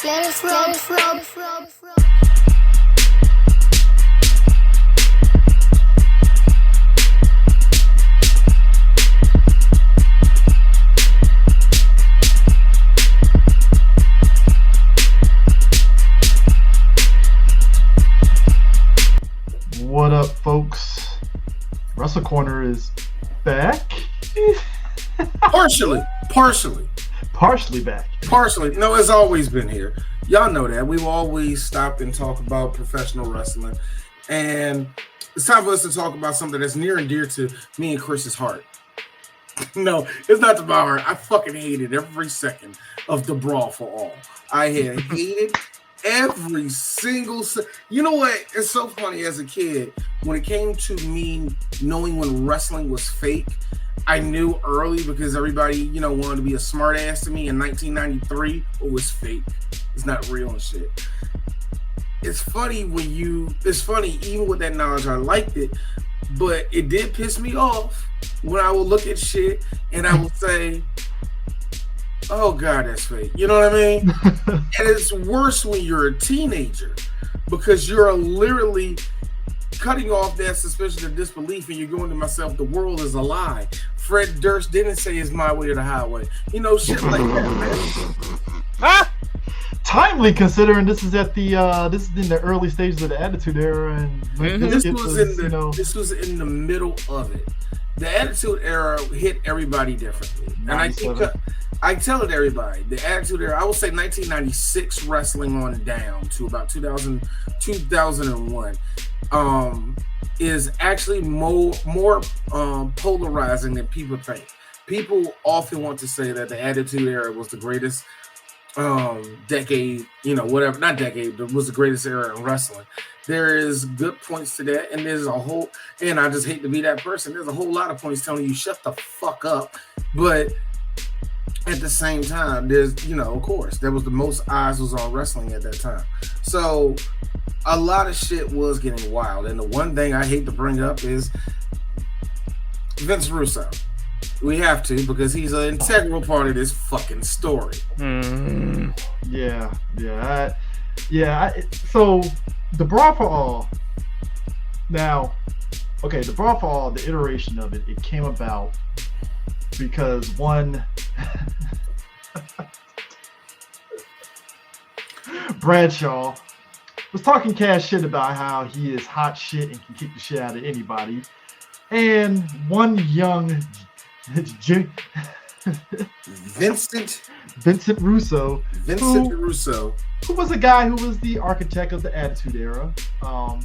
What up, folks? Wrestle Corner is back. Partially back. No, it's always been here. Y'all know that. We've always stopped and talked about professional wrestling. And it's time for us to talk about something that's near and dear to me and Chris's heart. No, it's not to my heart. I fucking hated every second of the Brawl for All. I had hated every single you know what, it's so funny. As a kid, when it came to me knowing when wrestling was fake, I knew early because everybody wanted to be a smart ass to me in 1993. It was fake, it's not real and shit. It's funny even with that knowledge. I liked it, but it did piss me off when I would look at shit and I would say, oh God, that's fake. You know what I mean? And it's worse when you're a teenager because you're literally cutting off that suspicion of disbelief and you're going to myself, the world is a lie. Fred Durst didn't say it's my way or the highway. Shit like that, man. Timely, considering this is in the early stages of the Attitude Era, and this was in the middle of it. The Attitude Era hit everybody differently, and I tell it to everybody. The Attitude Era, I would say 1996 wrestling on down to about 2001, is actually more polarizing than people think. People often want to say that the Attitude Era was the greatest decade, whatever, not decade, but was the greatest era in wrestling. There is good points to that, and there's and I just hate to be that person, there's a whole lot of points telling you shut the fuck up, but at the same time, there's, of course, there was the most eyes was on wrestling at that time. So a lot of shit was getting wild. And the one thing I hate to bring up is Vince Russo. We have to, because he's an integral part of this fucking story. So the Brawl for All. Now, okay, the Brawl for All, the iteration of it came about because one Bradshaw was talking cash shit about how he is hot shit and can kick the shit out of anybody, and one young Vincent Russo, who was a guy who was the architect of the Attitude Era. To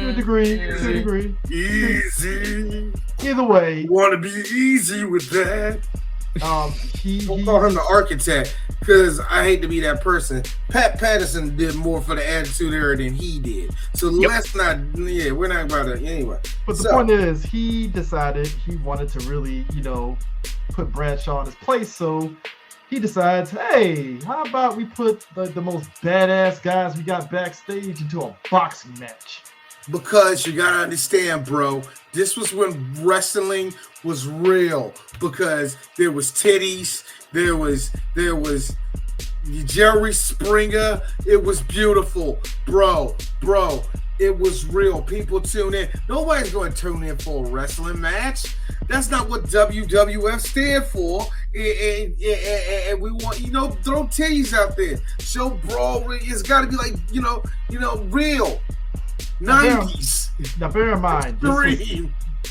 a degree. Easy. Either way, you want to be easy with that. Don't call him the architect, because I hate to be that person. Pat Patterson did more for the Attitude Era than he did. So let's not. Yeah, we're not about it anyway. But the point is, he decided he wanted to really, put Bradshaw in his place. So he decides, hey, how about we put the most badass guys we got backstage into a boxing match? Because you gotta understand, bro, this was when wrestling was real. Because there was titties, there was Jerry Springer. It was beautiful, bro. It was real. People tune in. Nobody's going to tune in for a wrestling match. That's not what WWF stand for. And we want, throw titties out there. Show Brawl. It's got to be like, real. 90s. Now bear in mind,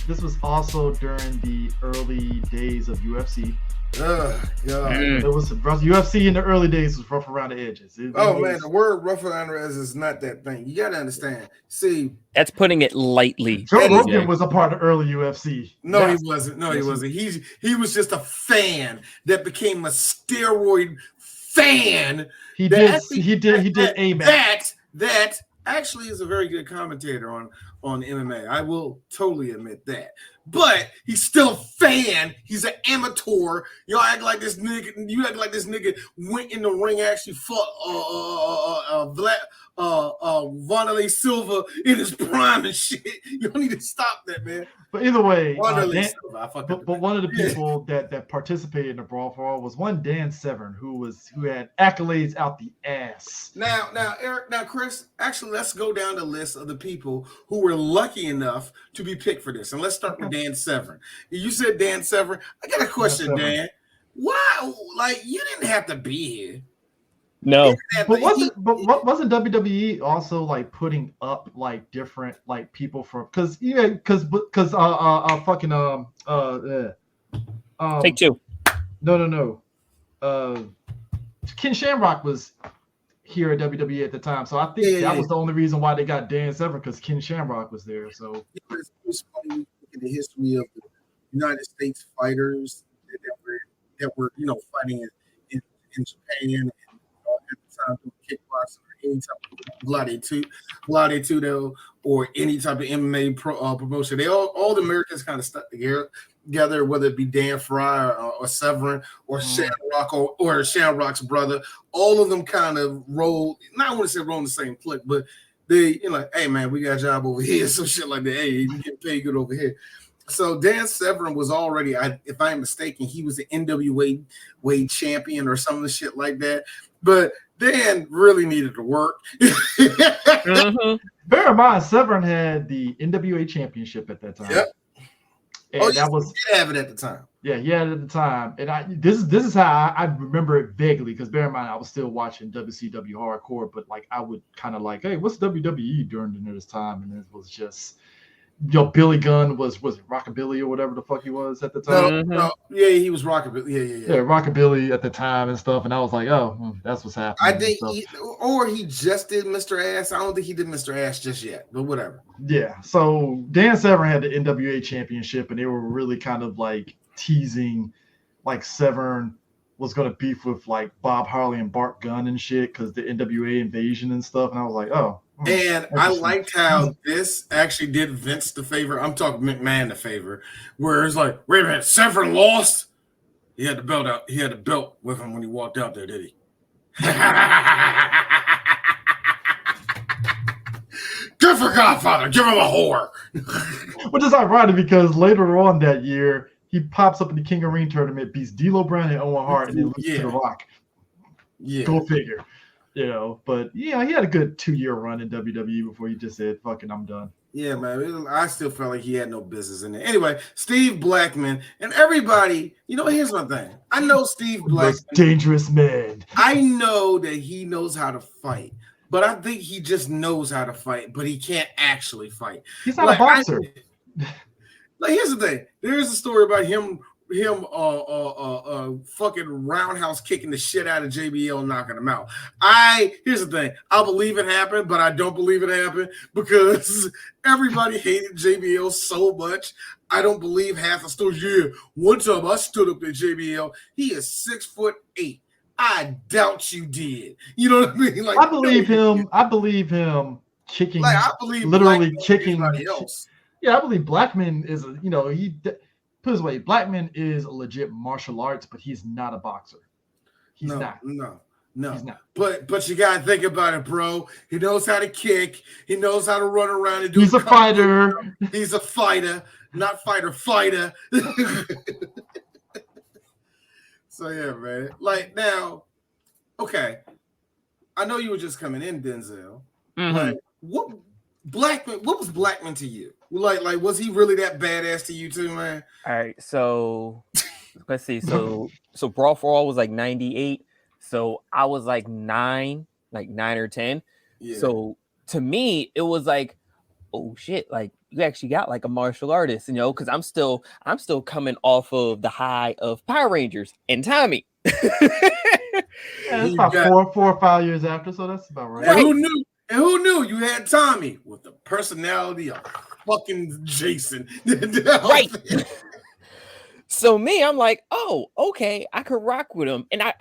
this was also during the early days of UFC. Oh, God. It was UFC in the early days was rough around the edges. Man, the word rough around the edges is not that thing. You got to understand. See, that's putting it lightly. Joe Rogan was a part of early UFC. No, he wasn't. He wasn't. He was just a fan that became a steroid fan. He did a match. That actually is a very good commentator on MMA. I will totally admit that. but he's still a fan. He's an amateur. Y'all act like this nigga. You act like this nigga went in the ring, actually fought Vanderlei Silva in his prime and shit. You don't need to stop that, man. But either way, Silva, but one of the people that participated in the Brawl for All was one Dan Severn, who had accolades out the ass. Now, Eric, Chris, actually, let's go down the list of the people who were lucky enough to be picked for this. And let's start with Dan Severn. You said Dan Severn. I got a question, Dan. Why? Like, you didn't have to be here. No. But wasn't WWE also like putting up like different like people from fucking Take two. No. Ken Shamrock was here at WWE at the time, so I think that was the only reason why they got Dan Severn, because Ken Shamrock was there. So it's funny in the history of the United States fighters that were fighting in Japan and at the time doing kickboxing or any type of Gladiator or any type of MMA promotion. They all the Americans kind of stuck together, whether it be Dan Fry or Severn or Shamrock or Shamrock's brother. All of them kind of rolled. Not want to say roll in the same clique, but they like, hey man, we got a job over here, some shit like that. Hey, you get paid good over here. So Dan Severn was already, if I'm mistaken, he was the NWA weight champion or some of the shit like that. But Dan really needed to work. Mm-hmm. Bear in mind, Severn had the NWA championship at that time. Yep. And he did have it at the time. Yeah, he had it at the time. And this is how I remember it vaguely, because bear in mind, I was still watching WCW Hardcore, but like I would kind of like, hey, what's WWE during this time? And it was just, Billy Gunn was Rockabilly or whatever the fuck he was at the time. No, yeah, he was Rockabilly. Yeah, Rockabilly at the time and stuff. And I was like, oh, that's what's happening. I think, he just did Mr. Ass. I don't think he did Mr. Ass just yet, but whatever. Yeah. So Dan Severn had the NWA championship, and they were really kind of like teasing, like Severn was going to beef with like Bob Harley and Bart Gunn and shit because the NWA invasion and stuff. And I was like, oh. And I liked how this actually did Vince the favor. I'm talking McMahon the favor, where it's like, wait a minute, Severn lost. He had the belt out. He had the belt with him when he walked out there, did he? Good for Godfather. Give him a whore. Which is ironic because later on that year, he pops up in the King of Ring tournament, beats D'Lo Brown and Owen Hart, and then loses to The Rock. Yeah. Go figure. But he had a good 2-year run in WWE before he just said, fucking, I'm done. Yeah, man. I still felt like he had no business in there. Anyway, Steve Blackman and everybody, here's my thing. I know Steve Blackman. Most dangerous man. I know that he knows how to fight, but I think he just knows how to fight, but he can't actually fight. He's not a boxer. Here's the thing. There's a story about him fucking roundhouse kicking the shit out of JBL, knocking him out. Here's the thing. I believe it happened, but I don't believe it happened because everybody hated JBL so much. I don't believe half the story. Yeah, one time I stood up at JBL. He is 6'8". I doubt you did. You know what I mean? Like, I believe him. I believe him kicking. Like, I believe literally kicking everybody else. Yeah, I believe Blackman is he. Put it this way, Blackman is a legit martial arts, but he's not a boxer. He's not. No. He's not. But you gotta think about it, bro. He knows how to kick. He knows how to run around and do. He's a fighter. He's a fighter, not fighter. So yeah, man. Like now, okay. I know you were just coming in, Denzel. Mm-hmm. Like, what was Blackman to you? Like was he really that badass to you too, man? All right, so let's see. So Brawl for All was like 98. So I was like 9 or 10. Yeah. So to me, it was like, oh shit, like you actually got like a martial artist, because I'm still coming off of the high of Power Rangers and Tommy. Yeah, it's about 4 or 5 years after, so that's about right. And who knew you had Tommy with the personality of fucking Jason? Right. So me, I'm like, oh, okay, I could rock with him. And I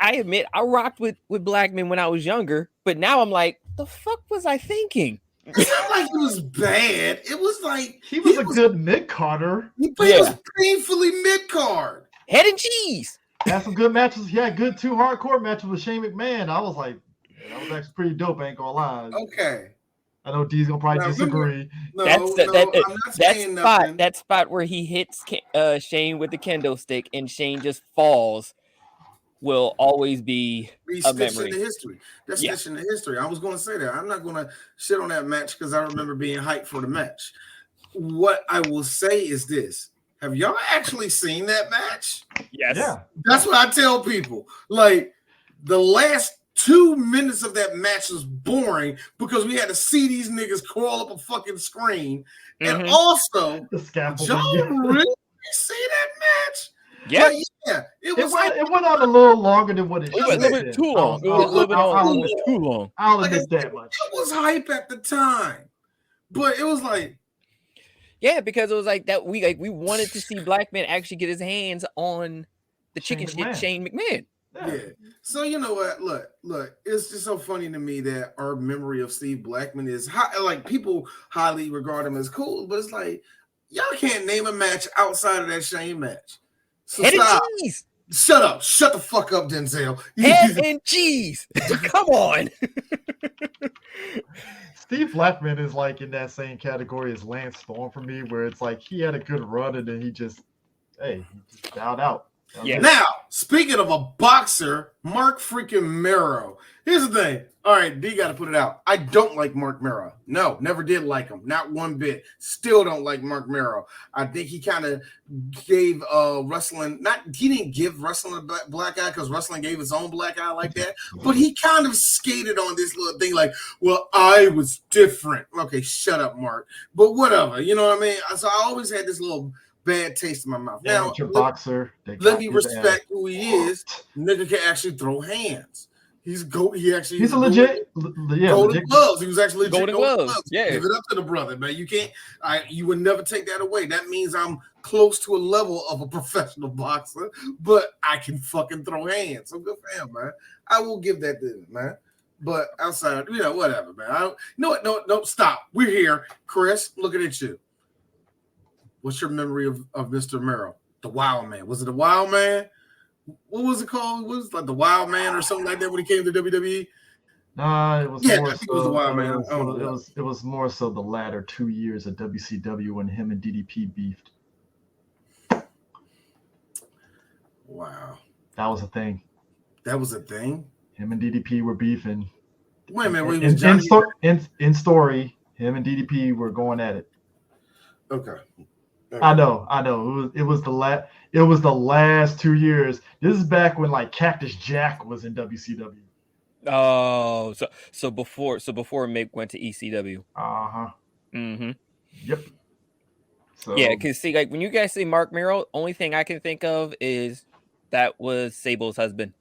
admit I rocked with Blackman when I was younger, but now I'm like, the fuck was I thinking? It's not like he was bad. It was like he was a good mid-carder. But he was painfully mid-card. Head and cheese. Had some good matches. He had good 2 hardcore matches with Shane McMahon. I was like, that was actually pretty dope. I ain't gonna lie. Okay. I know D's gonna probably disagree. That spot where he hits Shane with the kendo stick and Shane just falls will always be a memory. In the history. That's stitched in the history. I was going to say that. I'm not going to shit on that match because I remember being hyped for the match. What I will say is this. Have y'all actually seen that match? Yes. Yeah. That's what I tell people. Like, the last 2 minutes of that match was boring because we had to see these niggas crawl up a fucking screen. Mm-hmm. And also, y'all really see that match? Yeah. Like, it went on a little longer than what it should have been. A little bit too long. It was a little bit too long. I'll admit that much. It was hype at the time. But it was like, yeah, because it was like that we wanted to see Black Man actually get his hands on the chicken shit Shane McMahon. Yeah. So you know what? Look. It's just so funny to me that our memory of Steve Blackman is like people highly regard him as cool, but it's like y'all can't name a match outside of that Shane match. So Head stop. and cheese. Shut up. Shut the fuck up, Denzel. Head and cheese. Come on. Steve Blackman is like in that same category as Lance Storm for me, where it's like he had a good run and then he just bowed out. Yeah. Now, speaking of a boxer, Mark freaking Mero. Here's the thing. All right, D got to put it out. I don't like Mark Mero. No, never did like him. Not one bit. Still don't like Mark Mero. I think he kind of gave wrestling, he didn't give wrestling a black eye because wrestling gave its own black eye like that, but he kind of skated on this little thing like, well, I was different. Okay, shut up, Mark. But whatever, you know what I mean? So I always had this little bad taste in my mouth. Now, let me respect who he is. Nigga can actually throw hands. He's a legit golden gloves. He was actually legit golden gloves. Yeah, give it up to the brother, man. You would never take that away. That means I'm close to a level of a professional boxer, but I can fucking throw hands. So good for him, man. I will give that to him, man. But outside, whatever, man. No, stop. We're here, Chris. Looking at you. What's your memory of Mr. Mero? The Wild Man. Was it the Wild Man? What was it called? Was it like the Wild Man or something like that when he came to WWE? Nah, it was more so. It was the Wild Man. It was more so the latter 2 years of WCW when him and DDP beefed. Wow. That was a thing. That was a thing? Him and DDP were beefing. Wait a minute. In story, him and DDP were going at it. Okay. I know. It was the last 2 years. This is back when like Cactus Jack was in WCW. Oh, so before Mick went to ECW. Uh-huh. Mm-hmm. Yep. So, yeah, because see, like when you guys say Mark Mero, only thing I can think of is that was Sable's husband.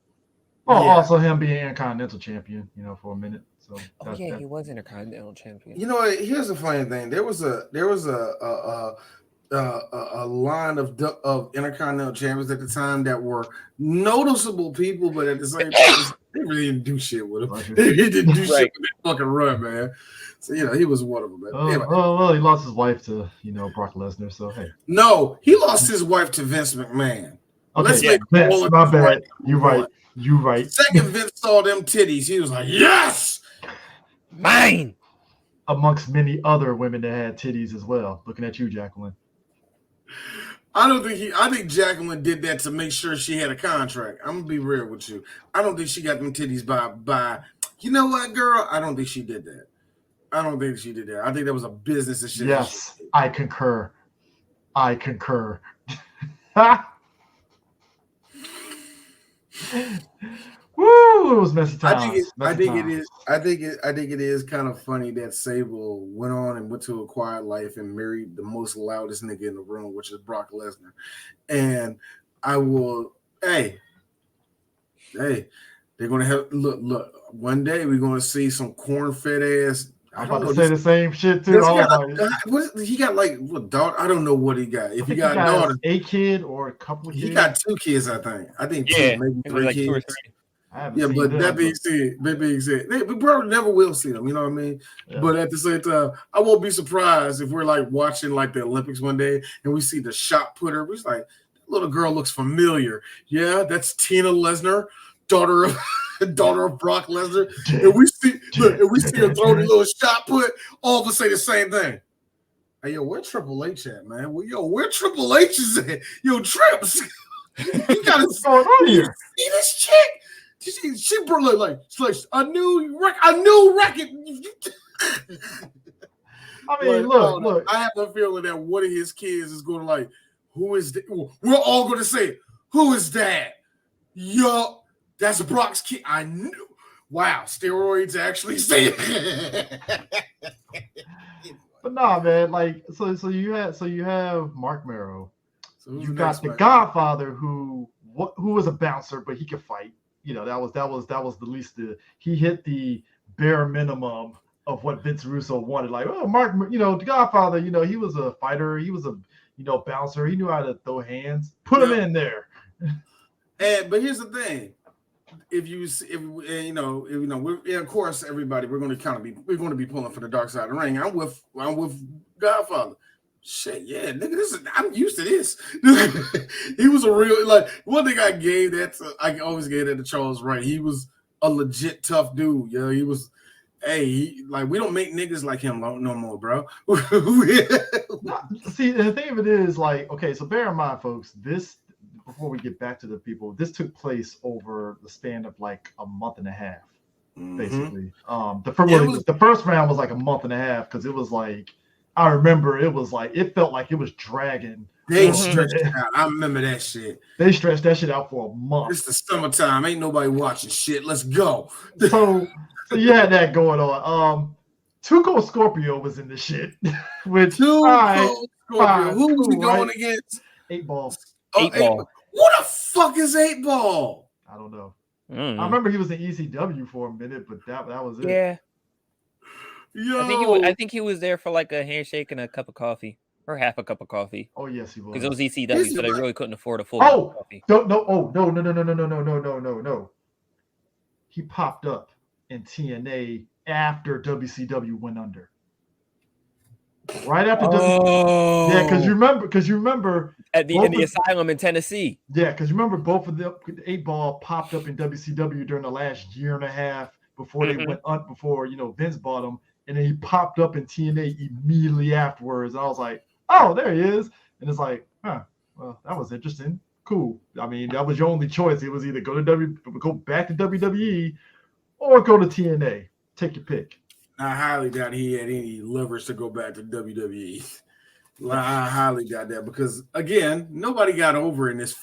Also him being Intercontinental Champion, for a minute. So he was Intercontinental Champion. You know what? Here's the funny thing. There was a line of Intercontinental Champions at the time that were noticeable people, but at the same time, they really didn't do shit with him. They didn't do shit with that fucking run, man. So he was one of them. Man. Well, he lost his wife to Brock Lesnar. So hey, no, he lost his wife to Vince McMahon. Okay, my bad. You right. Second Vince saw them titties, he was like, yes, mine. Amongst many other women that had titties as well. Looking at you, Jacqueline. I think Jacqueline did that to make sure she had a contract. I'm gonna be real with you. I don't think she got them titties by you know what, girl? I don't think she did that. I think that was a business and shit. Yes, I concur. Woo! It was messy times. I think it is kind of funny that Sable went on and went to a quiet life and married the most loudest nigga in the room, which is Brock Lesnar. And I will, hey, they're gonna have look. One day we're gonna see some corn-fed ass. I'm about to say the same shit too. He got like what daughter? I don't know what he got. If he got a daughter, a kid or a couple of kids. He got 2 kids, I think. 2, maybe 3 kids. I haven't Yeah, seen but them, that being said, we probably never will see them. You know what I mean? Yeah. But at the same time, I won't be surprised if we're like watching like the Olympics one day and we see the shot putter. We're like, that little girl looks familiar. Yeah, that's Tina Lesnar, daughter of Brock Lesnar. And we see her throw the little shot put. All of us say the same thing. Hey, yo, where Triple H at, man? Well, yo, where Triple H is at? Yo, Trips, you gotta What's going on here? see this chick. She look like a new record. I mean, Like, look. I have a feeling that one of his kids is going to like, who is that? We're all going to say, who is that? Yo, that's Brock's kid. I knew. Wow, steroids actually say it. But nah, man, like so you have Mark Merrow. So who's You the got next the one? Godfather who was a bouncer, but he could fight. You know, that was the least. He hit the bare minimum of what Vince Russo wanted. Like, oh, Mark, you know, the Godfather. You know, he was a fighter. He was a bouncer. He knew how to throw hands. Put him in there. But here's the thing. Of course, everybody, we're going to be pulling for the dark side of the ring. I'm with Godfather. Shit, yeah, nigga, I'm used to this. He was a real, like, one thing I always gave that to Charles Wright. He was a legit tough dude. You know, he was, we don't make niggas like him no more, bro. See, the thing of it is, like, okay, so bear in mind, folks, before we get back to the people, this took place over the span of like a month and a half, basically. The first round was like a month and a half because it was like, I remember it was like, it felt like it was dragging. They stretched it out. I remember that shit. They stretched that shit out for a month. It's the summertime. Ain't nobody watching shit. Let's go. So you had that going on. Tuco Scorpio was in the shit. With Scorpio. Who was he going against? 8 Ball. Oh, 8 Ball. What the fuck is 8 Ball? I don't know. Mm. I remember he was in ECW for a minute, but that was it. Yeah. Yo. I think he was there for like a handshake and a cup of coffee, or half a cup of coffee. Oh yes, he was. Because it was ECW, so they really couldn't afford a full cup of coffee. No. He popped up in TNA after WCW went under. Right after WCW. Yeah, because you remember in the asylum in Tennessee. Yeah, because you remember both of the 8 Ball popped up in WCW during the last year and a half before they went before Vince bought him. And then he popped up in TNA immediately afterwards. I was like, oh, there he is. And it's like, well, that was interesting. Cool. I mean, that was your only choice. It was either go back to WWE or go to TNA. Take your pick. I highly doubt he had any leverage to go back to WWE. I highly doubt that because, again, nobody got over in this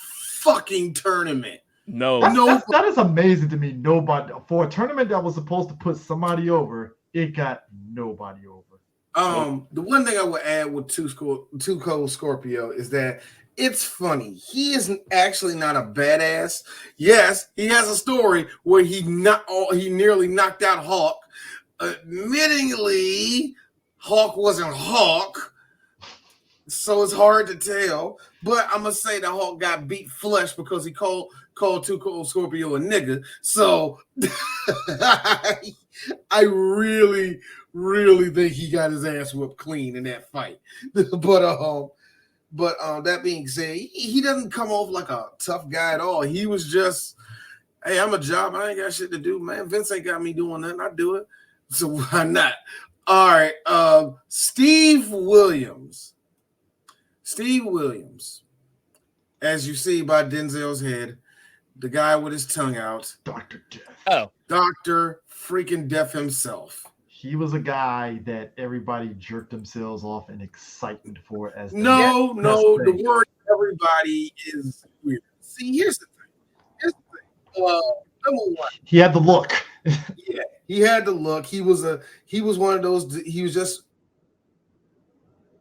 fucking tournament. No. That is amazing to me. Nobody. For a tournament that was supposed to put somebody over, it got nobody over. The one thing I would add with Tuco Scorpio is that it's funny. He isn't actually not a badass. Yes, he has a story where he nearly knocked out Hawk. Admittingly, Hawk wasn't Hawk, so it's hard to tell. But I'm gonna say that Hawk got beat flesh because he called Tuco Scorpio a nigga. So I really, really think he got his ass whooped clean in that fight. But that being said, he doesn't come off like a tough guy at all. He was just, hey, I'm a job. I ain't got shit to do, man. Vince ain't got me doing nothing. I do it. So why not? All right. Steve Williams. Steve Williams, as you see by Denzel's head, the guy with his tongue out. Dr. Death. Oh. Dr. freaking Death himself. He was a guy that everybody jerked themselves off in excitement for. The word everybody is weird. See, here's the thing. Number one. He had the look. Yeah, he had the look. He was one of those. He was just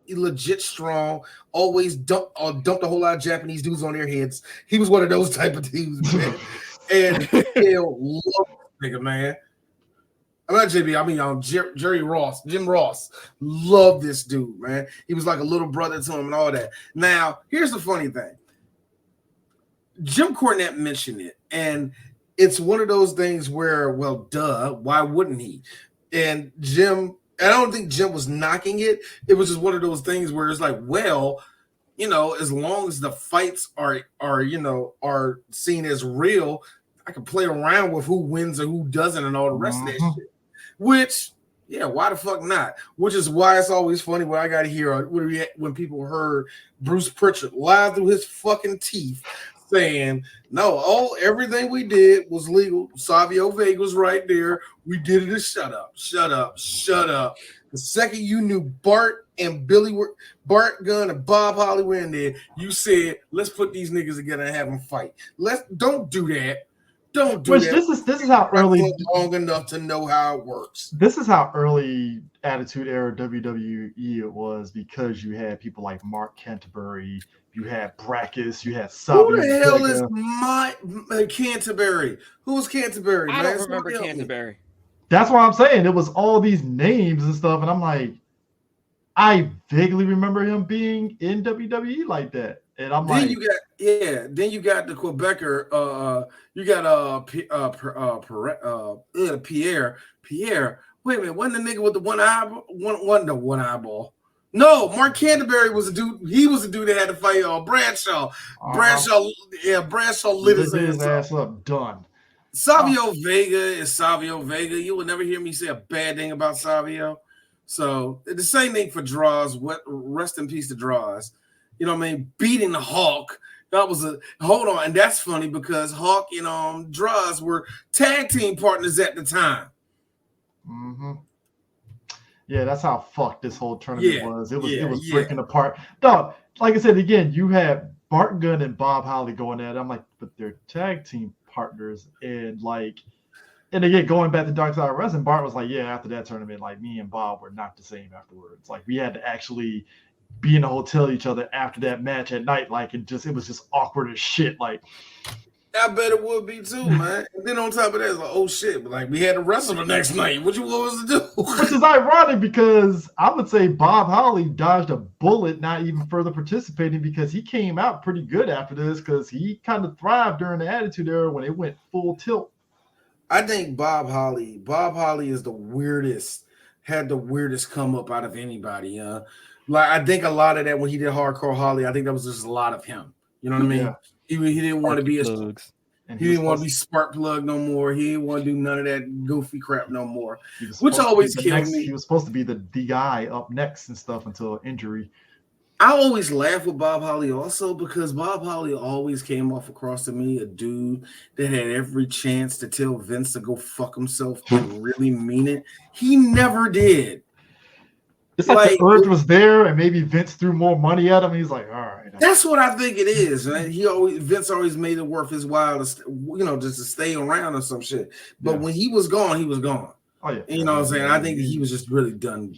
legit strong. Always dumped a whole lot of Japanese dudes on their heads. He was one of those type of dudes, man. And hell, love nigga, man. I'm not JB. I mean, Jim Ross. Love this dude, man. He was like a little brother to him and all that. Now, here's the funny thing. Jim Cornette mentioned it, and it's one of those things where, well, duh, why wouldn't he? And Jim, I don't think Jim was knocking it. It was just one of those things where it's like, well, as long as the fights are seen as real, I can play around with who wins and who doesn't and all the rest of that shit. Which, yeah, why the fuck not? Which is why it's always funny when I got to hear when people heard Bruce Pritchard lie through his fucking teeth saying, no, everything we did was legal. Savio Vega's right there. We did it. Shut up. The second you knew Bart Gunn and Bob Holly were in there, you said, let's put these niggas together and have them fight. Don't do that. Don't do that. This is how early long enough to know how it works. This is how early Attitude Era WWE it was, because you had people like Mark Canterbury, you had Brackus, you had Savio. Who the hell is Canterbury? Who's Canterbury? I don't remember Canterbury. That's what I'm saying. It was all these names and stuff, and I'm like, I vaguely remember him being in WWE like that. And I'm then you got the Quebecer. You got Pierre. Wait a minute, wasn't the nigga with the one eyeball? No, Mark Canterbury was a dude. He was the dude that had to fight Bradshaw. Bradshaw lit his ass up. Done. Savio Vega is Savio Vega. You will never hear me say a bad thing about Savio. So the same thing for Draws. Rest in peace to Draws. You know what I mean? Beating the Hawk. That was hold on, and that's funny because Hawk and Draws were tag team partners at the time. Mm-hmm. Yeah, that's how fucked this whole tournament was. It was breaking apart. No, like I said again, you had Bart Gunn and Bob Holly going at it. I'm like, but they're tag team partners, and again, going back to Dark Side of Wrestling, Bart was like, yeah, after that tournament, like me and Bob were not the same afterwards. Like we had to actually be in a hotel each other after that match at night, like it was just awkward as shit. Like I bet it would be too, man. And then on top of that, it's like, oh shit, but like we had to wrestle the next night. What you want us to do? Which is ironic because I would say Bob Holly dodged a bullet, not even further participating, because he came out pretty good after this because he kind of thrived during the Attitude Era when it went full tilt. I think Bob Holly is had the weirdest come up out of anybody. Like I think a lot of that when he did Hardcore Holly, I think that was just a lot of him. You know what I mean? Yeah. He didn't want to be he didn't want to be spark plug no more. He didn't want to do none of that goofy crap no more. Which always killed me. He was supposed to be the guy up next and stuff until injury. I always laugh with Bob Holly also because Bob Holly always came off across to me a dude that had every chance to tell Vince to go fuck himself and really mean it. He never did. It's like the urge was there, and maybe Vince threw more money at him. He's like, all right. That's what I think it is. Man. Vince always made it worth his while to, just to stay around or some shit. But when he was gone, he was gone. Oh yeah. You know what I'm saying? I think he was just really done.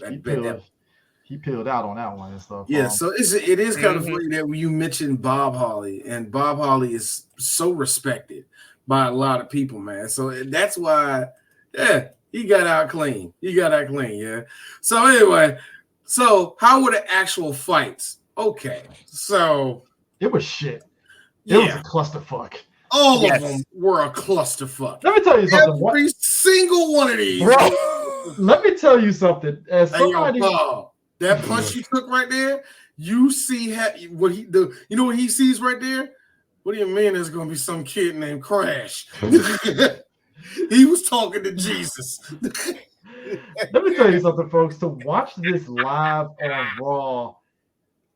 He peeled out on that one and stuff. Yeah, so it is kind of funny that when you mentioned Bob Holly, and Bob Holly is so respected by a lot of people, man. So that's why, he got out clean. Yeah. So anyway, how were the actual fights? Okay, so it was shit. It was a clusterfuck. All of them were a clusterfuck. Let me tell you something. Every single one of these. Bro, let me tell you something. As somebody, that punch you took right there, you see what he sees right there? What do you mean there's going to be some kid named Crash? He was talking to Jesus. Let me tell you something, folks. To watch this live on Raw,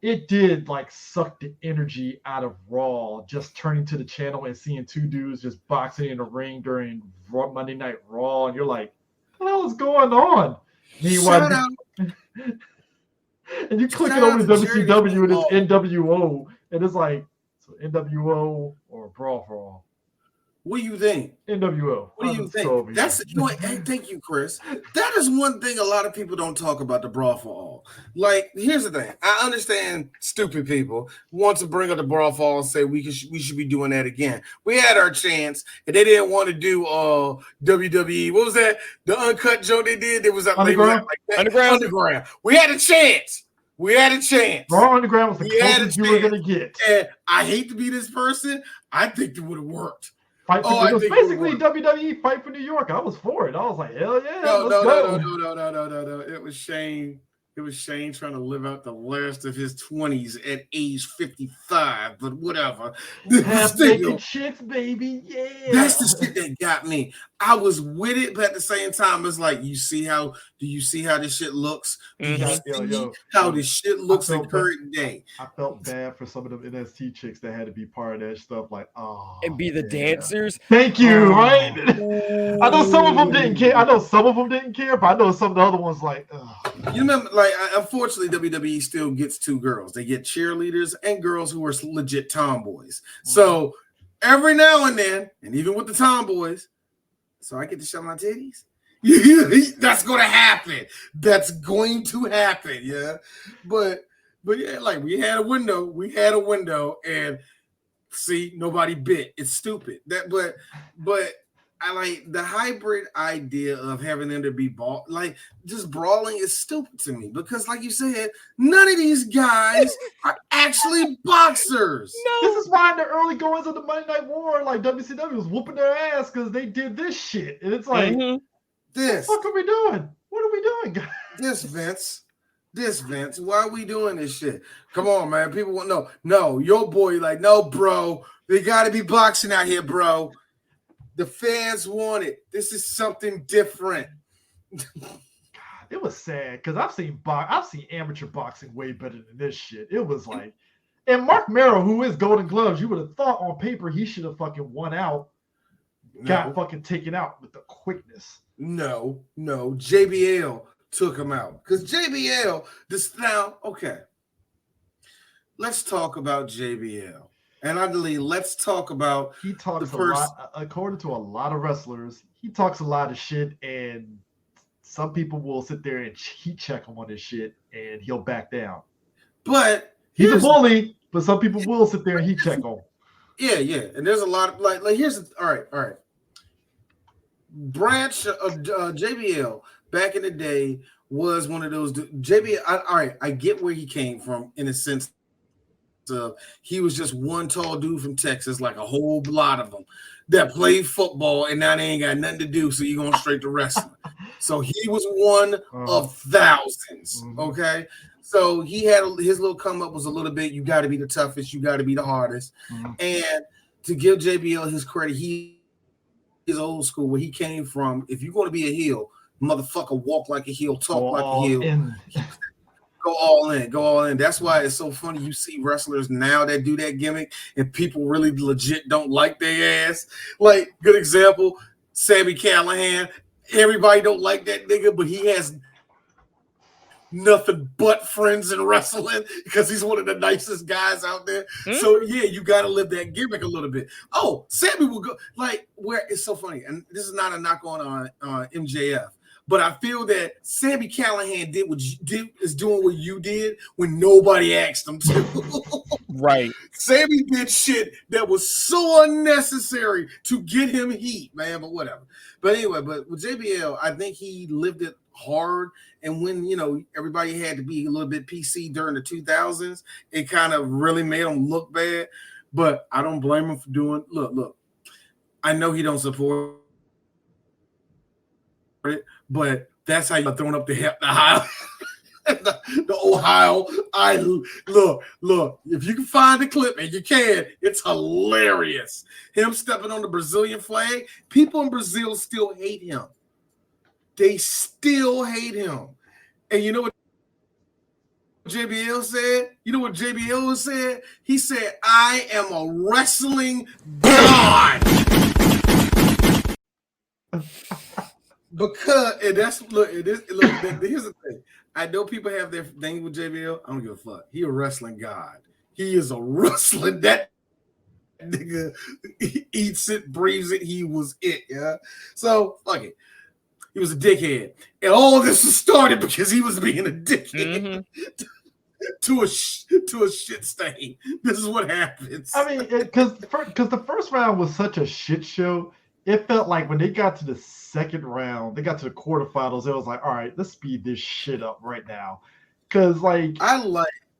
it did suck the energy out of Raw, just turning to the channel and seeing two dudes just boxing in the ring during Monday Night Raw, and you're like, what the hell is going on? Meanwhile, and you click it over to WCW and it's NWO, and it's like, so NWO or Brawl for All? What do you think? NWO. What do you think? Thank you, Chris. That is one thing a lot of people don't talk about the Brawl for All. Here's the thing. I understand stupid people want to bring up the Brawl for All and say we should be doing that again. We had our chance, and they didn't want to do WWE. What was that? The uncut joke they did? It was Underground. Underground. We had a chance. Raw Underground was the closest you were going to get. And I hate to be this person. I think it would have worked. Fight for, Oh, it I was think basically WWE Fight for New York. I was for it. I was like, hell yeah, no, let's no, go. no, no, no, no, no, no, no. It was Shane. It was Shane trying to live out the last of his 20s at age 55, but whatever. Half naked Still, chicks, baby. that's Yeah. the shit that got me. I was with it, but at the same time, it's like, do you see how this shit looks? Do you Mhm. see how this shit looks in felt bad. current day? I felt bad for some of them NST chicks that had to be part of that stuff. Like, oh, And be the yeah. dancers. Thank you, right? I know some of them didn't care. But I know some of the other ones like, ugh. You remember, like, unfortunately, WWE still gets two girls. They get cheerleaders and girls who are legit tomboys. So every now and then, and even with the tomboys, so I get to show my titties. That's going to happen. That's going to happen. Yeah, but yeah, like we had a window, and see, nobody bit. It's stupid. But I like the hybrid idea of having them to be like just brawling is stupid to me because, like you said, none of these guys are actually boxers. No. This is why in the early goings of the Monday Night War, like WCW was whooping their ass because they did this shit, and it's like, what the fuck are we doing? What are we doing, guys? This Vince, why are we doing this shit? Come on, man. People want no, your boy, like, no, bro. They gotta be boxing out here, bro. The fans want it. This is something different. It was sad because I've seen amateur boxing way better than this shit. It was like, and Mark Merrow, who is Golden Gloves, you would have thought on paper he should have fucking won out, got fucking taken out with the quickness. No, JBL took him out because JBL. Okay. Let's talk about JBL. And I believe let's talk about he talks a lot. According to a lot of wrestlers, he talks a lot of shit, and some people will sit there and heat check him on his shit, and he'll back down. But he's a bully, but some people will sit there and heat check him. Yeah, and there's a lot of like here's all right. Branch of JBL back in the day was one of those JBL. All right, I get where he came from in a sense. He was just one tall dude from Texas, like a whole lot of them that played football, and now they ain't got nothing to do, so you're going straight to wrestling. So he was one of thousands, okay? So he had his little come up was a little bit, you got to be the toughest, you got to be the hardest. And to give JBL his credit, he is old school, where he came from. If you're going to be a heel, motherfucker, walk like a heel, talk like a heel. Go all in. That's why it's so funny. You see wrestlers now that do that gimmick, and people really legit don't like their ass. Like, good example, Sami Callihan. Everybody don't like that nigga, but he has nothing but friends in wrestling because he's one of the nicest guys out there. So yeah, you got to live that gimmick a little bit. Oh, Sammy will go like where it's so funny, and this is not a knock on MJF. But I feel that Sami Callihan is doing what you did when nobody asked him to. Right. Sami did shit that was so unnecessary to get him heat, man, but whatever. But anyway, but with JBL, I think he lived it hard. And when, everybody had to be a little bit PC during the 2000s, it kind of really made him look bad. But I don't blame him for doing, look, I know he don't support it, but that's how you're throwing up the Ohio. the Ohio. Look. If you can find the clip, and you can, it's hilarious. Him stepping on the Brazilian flag. People in Brazil still hate him. They still hate him. And you know what JBL said? You know what JBL said? He said, "I am a wrestling god." Because here's the thing. I know people have their thing with JBL. I don't give a fuck. He a wrestling god. He is a wrestling that nigga. He eats it, breathes it. He was it, yeah. So fuck it. He was a dickhead, and all this was started because he was being a dickhead to a shit stain. This is what happens. I mean, because the first round was such a shit show. It felt like when they got to the second round, they got to the quarterfinals, it was like, all right, let's speed this shit up right now. Because, like,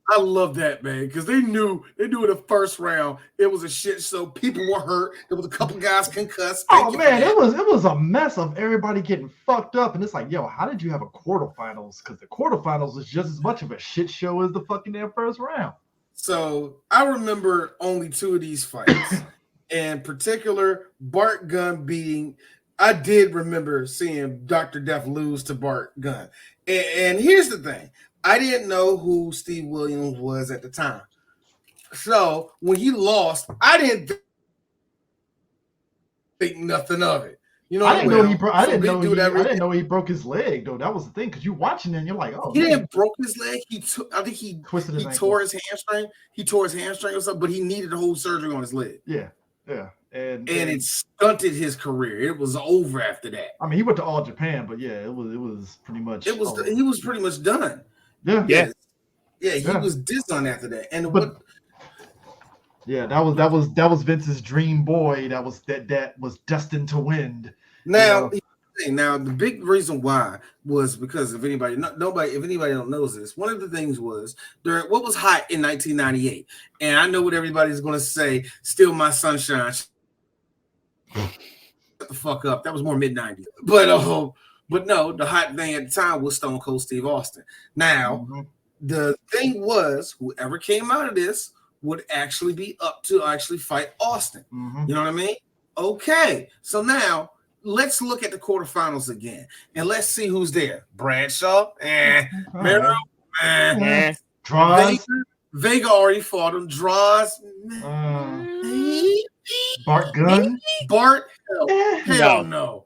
I love that, man, because they knew in the first round it was a shit show. People were hurt. There was a couple guys concussed. Oh man, it was a mess of everybody getting fucked up, and it's like, yo, how did you have a quarterfinals? Because the quarterfinals is just as much of a shit show as the fucking damn first round. So I remember only 2 of these fights. In particular, Bart Gunn beating. I did remember seeing Dr. Death lose to Bart Gunn. And here's the thing. I didn't know who Steve Williams was at the time. So when he lost, I didn't think nothing of it. You know, I didn't know he broke his leg though. That was the thing, because you're watching it and you're like, oh, he didn't broke his leg. I think he tore his hamstring. He tore his hamstring or something, but he needed a whole surgery on his leg. Yeah. And it stunted his career. It was over after that. I mean, he went to All Japan, but yeah, it was pretty much. He was pretty much done. Yeah. He was done after that. And yeah, that was Vince's dream boy. That was destined to win. Now the big reason why was because if anybody don't knows this, one of the things was during what was hot in 1998, and I know what everybody's going to say. Steal My Sunshine. Shut the fuck up. That was more mid 90s. But no, the hot thing at the time was Stone Cold Steve Austin. Now, the thing was, whoever came out of this would actually be up to actually fight Austin. You know what I mean? Okay, so now let's look at the quarterfinals again, and let's see who's there. Bradshaw, Mero, Draws. Vega already fought him. Draws, Bart Gunn. Bart, hell no.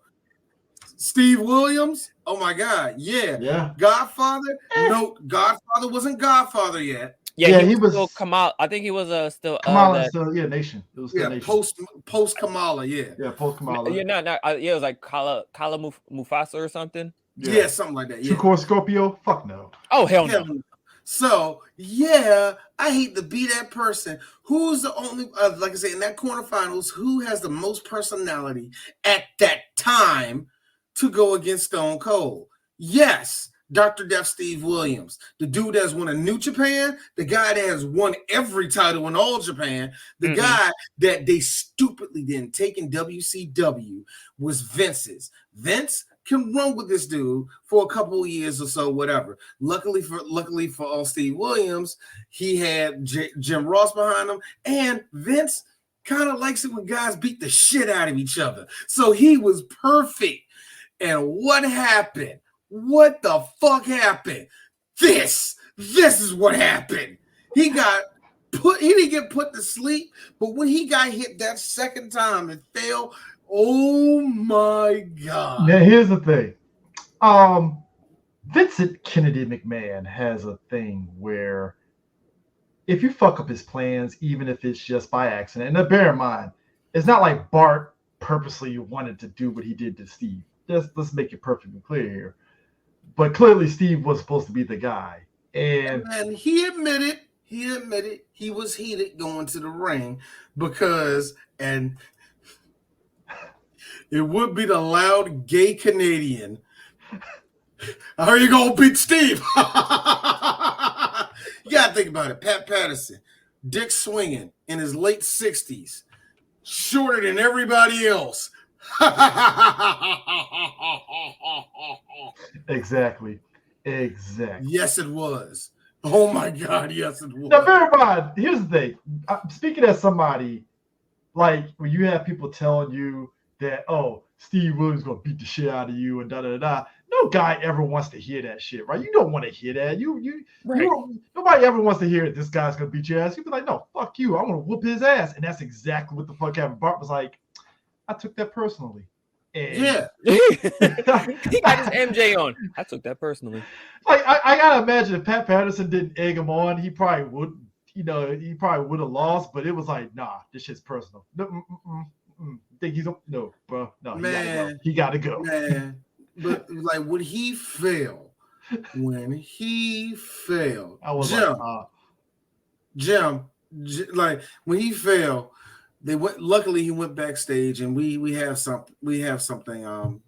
Steve Williams, oh my God, yeah. Godfather, no, Godfather wasn't Godfather yet. Yeah, he was still Kamala. I think he was still Kamala. Nation. It was still Nation. Post Kamala, post Kamala. It was like Kala Mufasa or something. Yeah, something like that. True Core Scorpio. Fuck no. Oh hell no. So I hate to be that person. Who's the only, like I said, in that quarterfinals, who has the most personality at that time to go against Stone Cold? Yes, Dr. Death Steve Williams, the dude that's won a New Japan, the guy that has won every title in All Japan, the guy that they stupidly didn't take in WCW was Vince's. Vince can run with this dude for a couple of years or so, whatever. Luckily for Steve Williams, he had Jim Ross behind him, and Vince kind of likes it when guys beat the shit out of each other. So he was perfect. And what happened? What the fuck happened? This is what happened. He didn't get put to sleep, but when he got hit that second time and fell, oh my God. Now here's the thing. Vincent Kennedy McMahon has a thing where if you fuck up his plans, even if it's just by accident, and bear in mind, it's not like Bart purposely wanted to do what he did to Steve. Let's make it perfectly clear here. But clearly Steve was supposed to be the guy. And he admitted he was heated going to the ring because, and it would be the loud gay Canadian. How are you going to beat Steve? You got to think about it. Pat Patterson, dick swinging in his late 60s, shorter than everybody else. Exactly. Yes, it was. Oh my God, yes, it was. Now, bear in mind, here's the thing. Speaking as somebody, like when you have people telling you that, oh, Steve Williams gonna beat the shit out of you and da. No guy ever wants to hear that shit, right? You don't want to hear that. Nobody ever wants to hear this guy's gonna beat your ass. You'd be like, no, fuck you. I'm gonna whoop his ass. And that's exactly what the fuck happened. Bart was like, I took that personally. And he got his MJ on. I took that personally. Like I gotta imagine if Pat Patterson didn't egg him on, he probably would. He probably would have lost. But it was like, nah, this shit's personal. Think he's no, bro. No, he gotta go. Man, but like when he failed, I was Jim, like when he failed. They went. Luckily, he went backstage, and we have something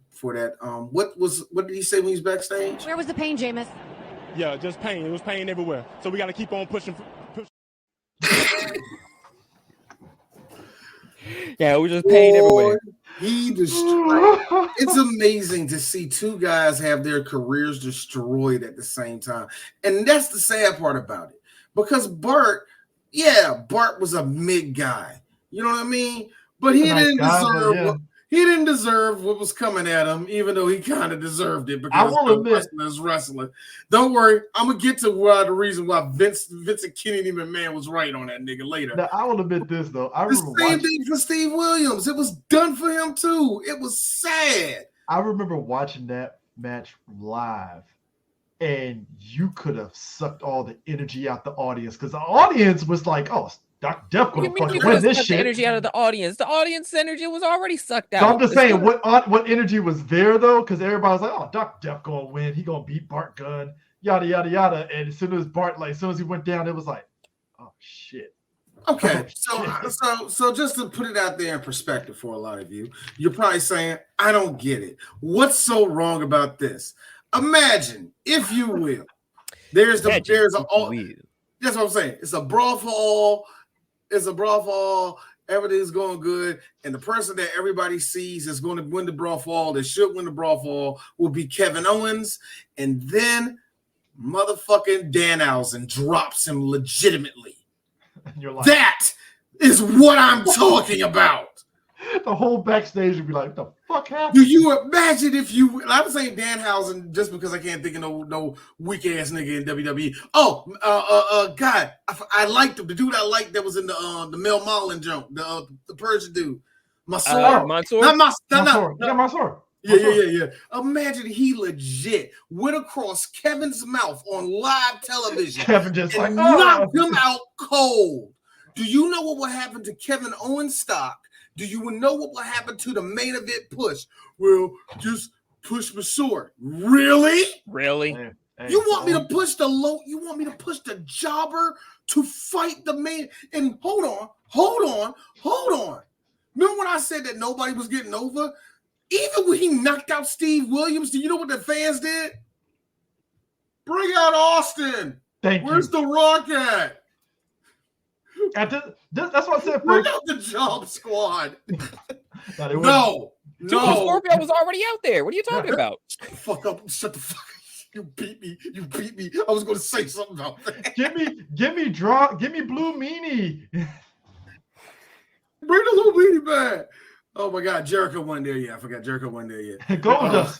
for that. What did he say when he's backstage? Where was the pain, Jameis? Yeah, just pain. It was pain everywhere. So we got to keep on pushing. Yeah, it was just pain everywhere. He destroyed. It's amazing to see two guys have their careers destroyed at the same time. And that's the sad part about it. Because Bart was a mid guy. You know what I mean? But he didn't deserve what was coming at him, even though he kind of deserved it because wrestling is wrestling. Don't worry, I'm gonna get to the reason why Vincent Kennedy McMahon was right on that nigga later. Now, I will admit this though. The same thing for Steve Williams. It was done for him too. It was sad. I remember watching that match live, and you could have sucked all the energy out the audience because the audience was like, "Oh, Dr. Death gonna fucking win this shit." The energy out of the audience. The audience energy was already sucked out. So I'm just saying, what energy was there though? Because everybody was like, "Oh, Dr. Death gonna win. He gonna beat Bart Gunn." Yada yada yada. And as soon as as soon as he went down, it was like, "Oh shit." Okay, so just to put it out there in perspective for a lot of you, you're probably saying, "I don't get it. What's so wrong about this?" Imagine, if you will, that's what I'm saying. It's a brawl for all. It's a brawl for all. Everything's going good, and the person that everybody sees is going to win the brawl for all, that should win the brawl for all, will be Kevin Owens, and then motherfucking Danhausen drops him legitimately. You're like, that is what I'm talking about. The whole backstage would be like, what the fuck happened? Do you imagine if you? I'm saying Danhausen just because I can't think of no weak ass nigga in WWE. Oh, God, I liked him. The dude I liked that was in the Mel Marlin jump, the Persian dude, Mansoor. Mansoor. Yeah. Imagine he legit went across Kevin's mouth on live television. Kevin just and knocked him out cold. Do you know what will happen to Kevin Owens' stock? Do you know what will happen to the main event push? Well, just push Mansoor. Really? Really? You want me to push you want me to push the jobber to fight the main? And hold on. Remember when I said that nobody was getting over? Even when he knocked out Steve Williams, do you know what the fans did? Bring out Austin. Where's The Rock at? That's what I said. Bring out the Job Squad. No. Scorpio was already out there. What are you talking about? Shut the fuck up. You beat me. I was going to say something about that. Give me Blue Meanie. Bring the little weenie back. Oh my God, Jericho wasn't there yet. I forgot Jericho wasn't there yet. Goldust.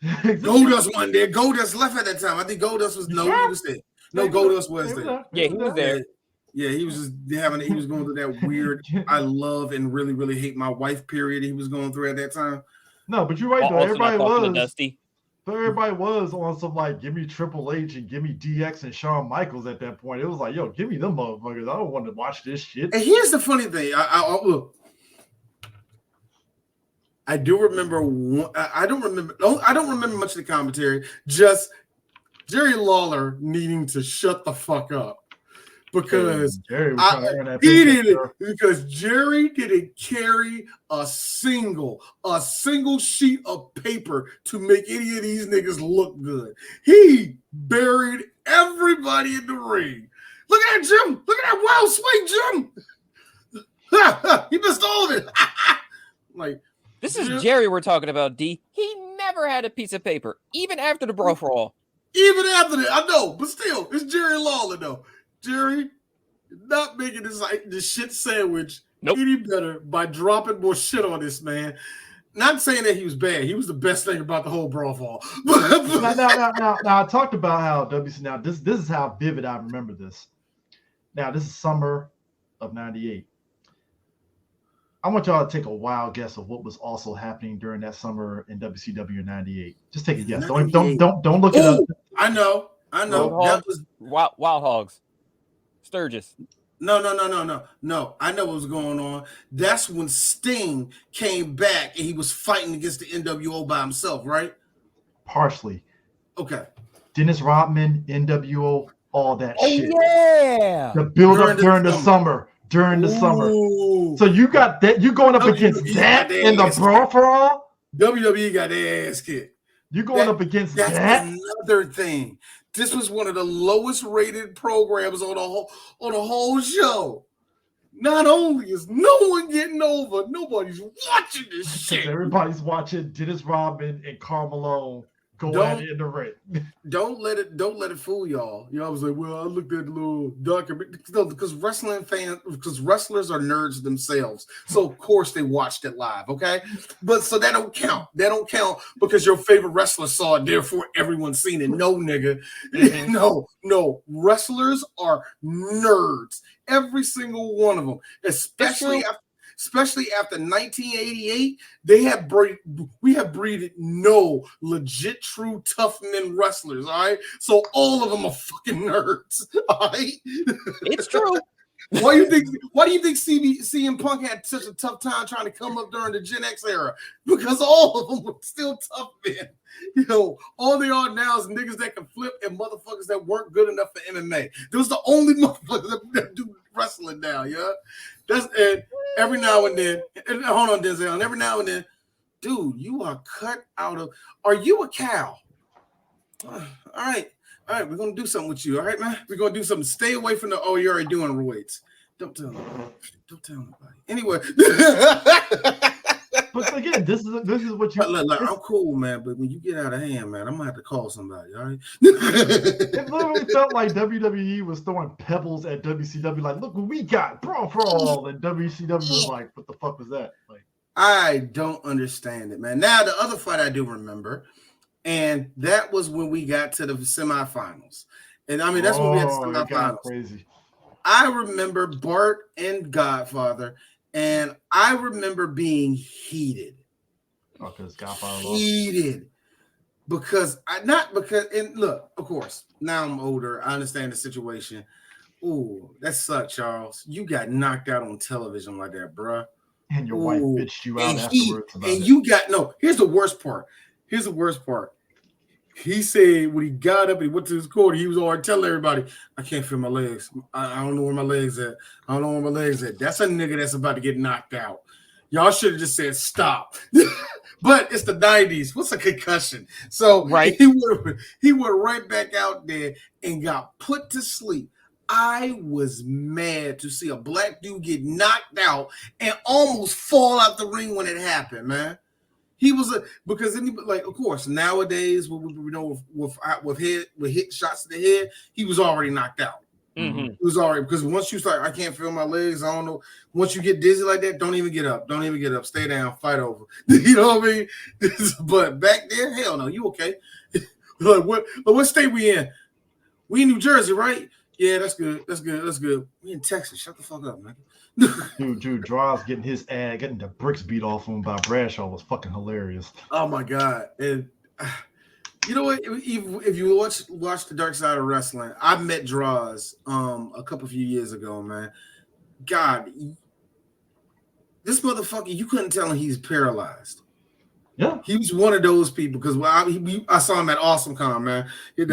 Goldust wasn't there. Goldust left at that time. I think Goldust was he was there. No, Goldust was there. Yeah, he was there. Yeah, he was just he was going through that weird I love and really, really hate my wife period he was going through at that time. No, but you're right though. Everybody was Dusty. But everybody was on some like, give me Triple H and give me DX and Shawn Michaels at that point. It was like, yo, give me them motherfuckers. I don't want to watch this shit. And here's the funny thing. I do remember. I don't remember much of the commentary. Just Jerry Lawler needing to shut the fuck up because Jerry didn't carry a single sheet of paper to make any of these niggas look good. He buried everybody in the ring. Look at that, Jim. Look at that wild swing, Jim. He missed all of it. Like. This is Jerry we're talking about, D. He never had a piece of paper, even after the Brawl for All. Even after that, I know, but still, it's Jerry Lawler, though. Jerry, not making this shit sandwich any better by dropping more shit on this man. Not saying that he was bad. He was the best thing about the whole Brawl for All. Now, I talked about how WC. Now, this is how vivid I remember this. Now, this is summer of '98. I want y'all to take a wild guess of what was also happening during that summer in WCW '98. Just take a guess. Don't look it up. I know. That was Wild Hogs. Sturgis. No. I know what was going on. That's when Sting came back and he was fighting against the NWO by himself, right? Partially. Okay. Dennis Rodman, NWO, all that shit. Yeah. The build up during the summer. During the summer. So you got that, you going up against that in the Brawl for All? WWE got their ass kicked. You're going up against That's that? another thing. This was one of the lowest rated programs on the whole show. Not only is no one getting over, nobody's watching this shit. Everybody's watching Dennis Rodman and Carmelo go at it in the ring. Don't let it fool y'all. You know, I was like, well, I looked at the little document because wrestlers are nerds themselves. So of course they watched it live, okay? But so that don't count. That don't count because your favorite wrestler saw it, therefore everyone's seen it. No, nigga. No. Wrestlers are nerds. Every single one of them, especially after 1988, we have breeded no legit, true tough men wrestlers. All right, so all of them are fucking nerds. All right, it's true. Why do you think CM Punk had such a tough time trying to come up during the Gen X era? Because all of them were still tough men. You know, all they are now is niggas that can flip and motherfuckers that weren't good enough for MMA. Those the only motherfuckers that do wrestling now, yeah. And every now and then, hold on, Denzel, and every now and then, dude, you are cut out of. Are you a cow? All right, we're gonna do something with you. All right, man, we're gonna do something. Stay away from the. Oh, you're already doing roids. Don't tell nobody. Anyway. But again, this is what you. Look, I'm cool, man. But when you get out of hand, man, I'm gonna have to call somebody. All right. It literally felt like WWE was throwing pebbles at WCW. Like, look what we got, Brawl for all, and WCW was like, "What the fuck was that?" Like, I don't understand it, man. Now the other fight I do remember, and that was when we got to the semifinals. And I mean, that's when we had the semifinals. Crazy. I remember Bart and Godfather. And I remember being heated. Because Godfather heated. And look, of course, now I'm older. I understand the situation. Ooh, that sucked, Charles. You got knocked out on television like that, bruh. And your wife bitched you out afterwards. Here's the worst part. He said when he got up and he went to his corner, he was already telling everybody, I can't feel my legs. I don't know where my legs at. That's a nigga that's about to get knocked out. Y'all should have just said stop. But it's the 90s. What's a concussion? So right. he went right back out there and got put to sleep. I was mad to see a black dude get knocked out and almost fall out the ring when it happened, man. He was of course, nowadays we know with hit shots to the head, he was already knocked out. Mm-hmm. He was already, because once you start, I can't feel my legs. I don't know. Once you get dizzy like that, don't even get up. Stay down. Fight over. You know what I mean? But back there, hell no. You okay? Like what state we in? We in New Jersey, right? Yeah, that's good. We in Texas. Shut the fuck up, man. Dude, Draws getting the bricks beat off him by Bradshaw was fucking hilarious. Oh my god! And you know what? If you watch the Dark Side of Wrestling, I met Draws a few years ago, man. God, this motherfucker, you couldn't tell him he's paralyzed. Yeah, he was one of those people because I saw him at Awesome Con, man. He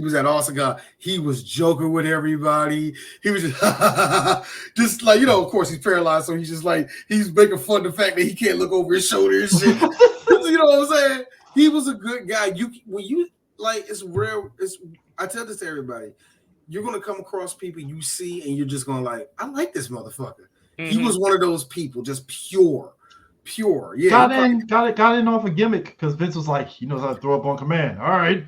was at Awesome Con. He was joking with everybody. He was just like, you know, of course he's paralyzed, so he's just like he's making fun of the fact that he can't look over his shoulder and shit. You know what I'm saying? He was a good guy. It's rare. I tell this to everybody. You're gonna come across people you see, and you're just gonna like, I like this motherfucker. Mm-hmm. He was one of those people, just pure. Yeah, got in off a gimmick because Vince was like, he knows how to throw up on command. All right.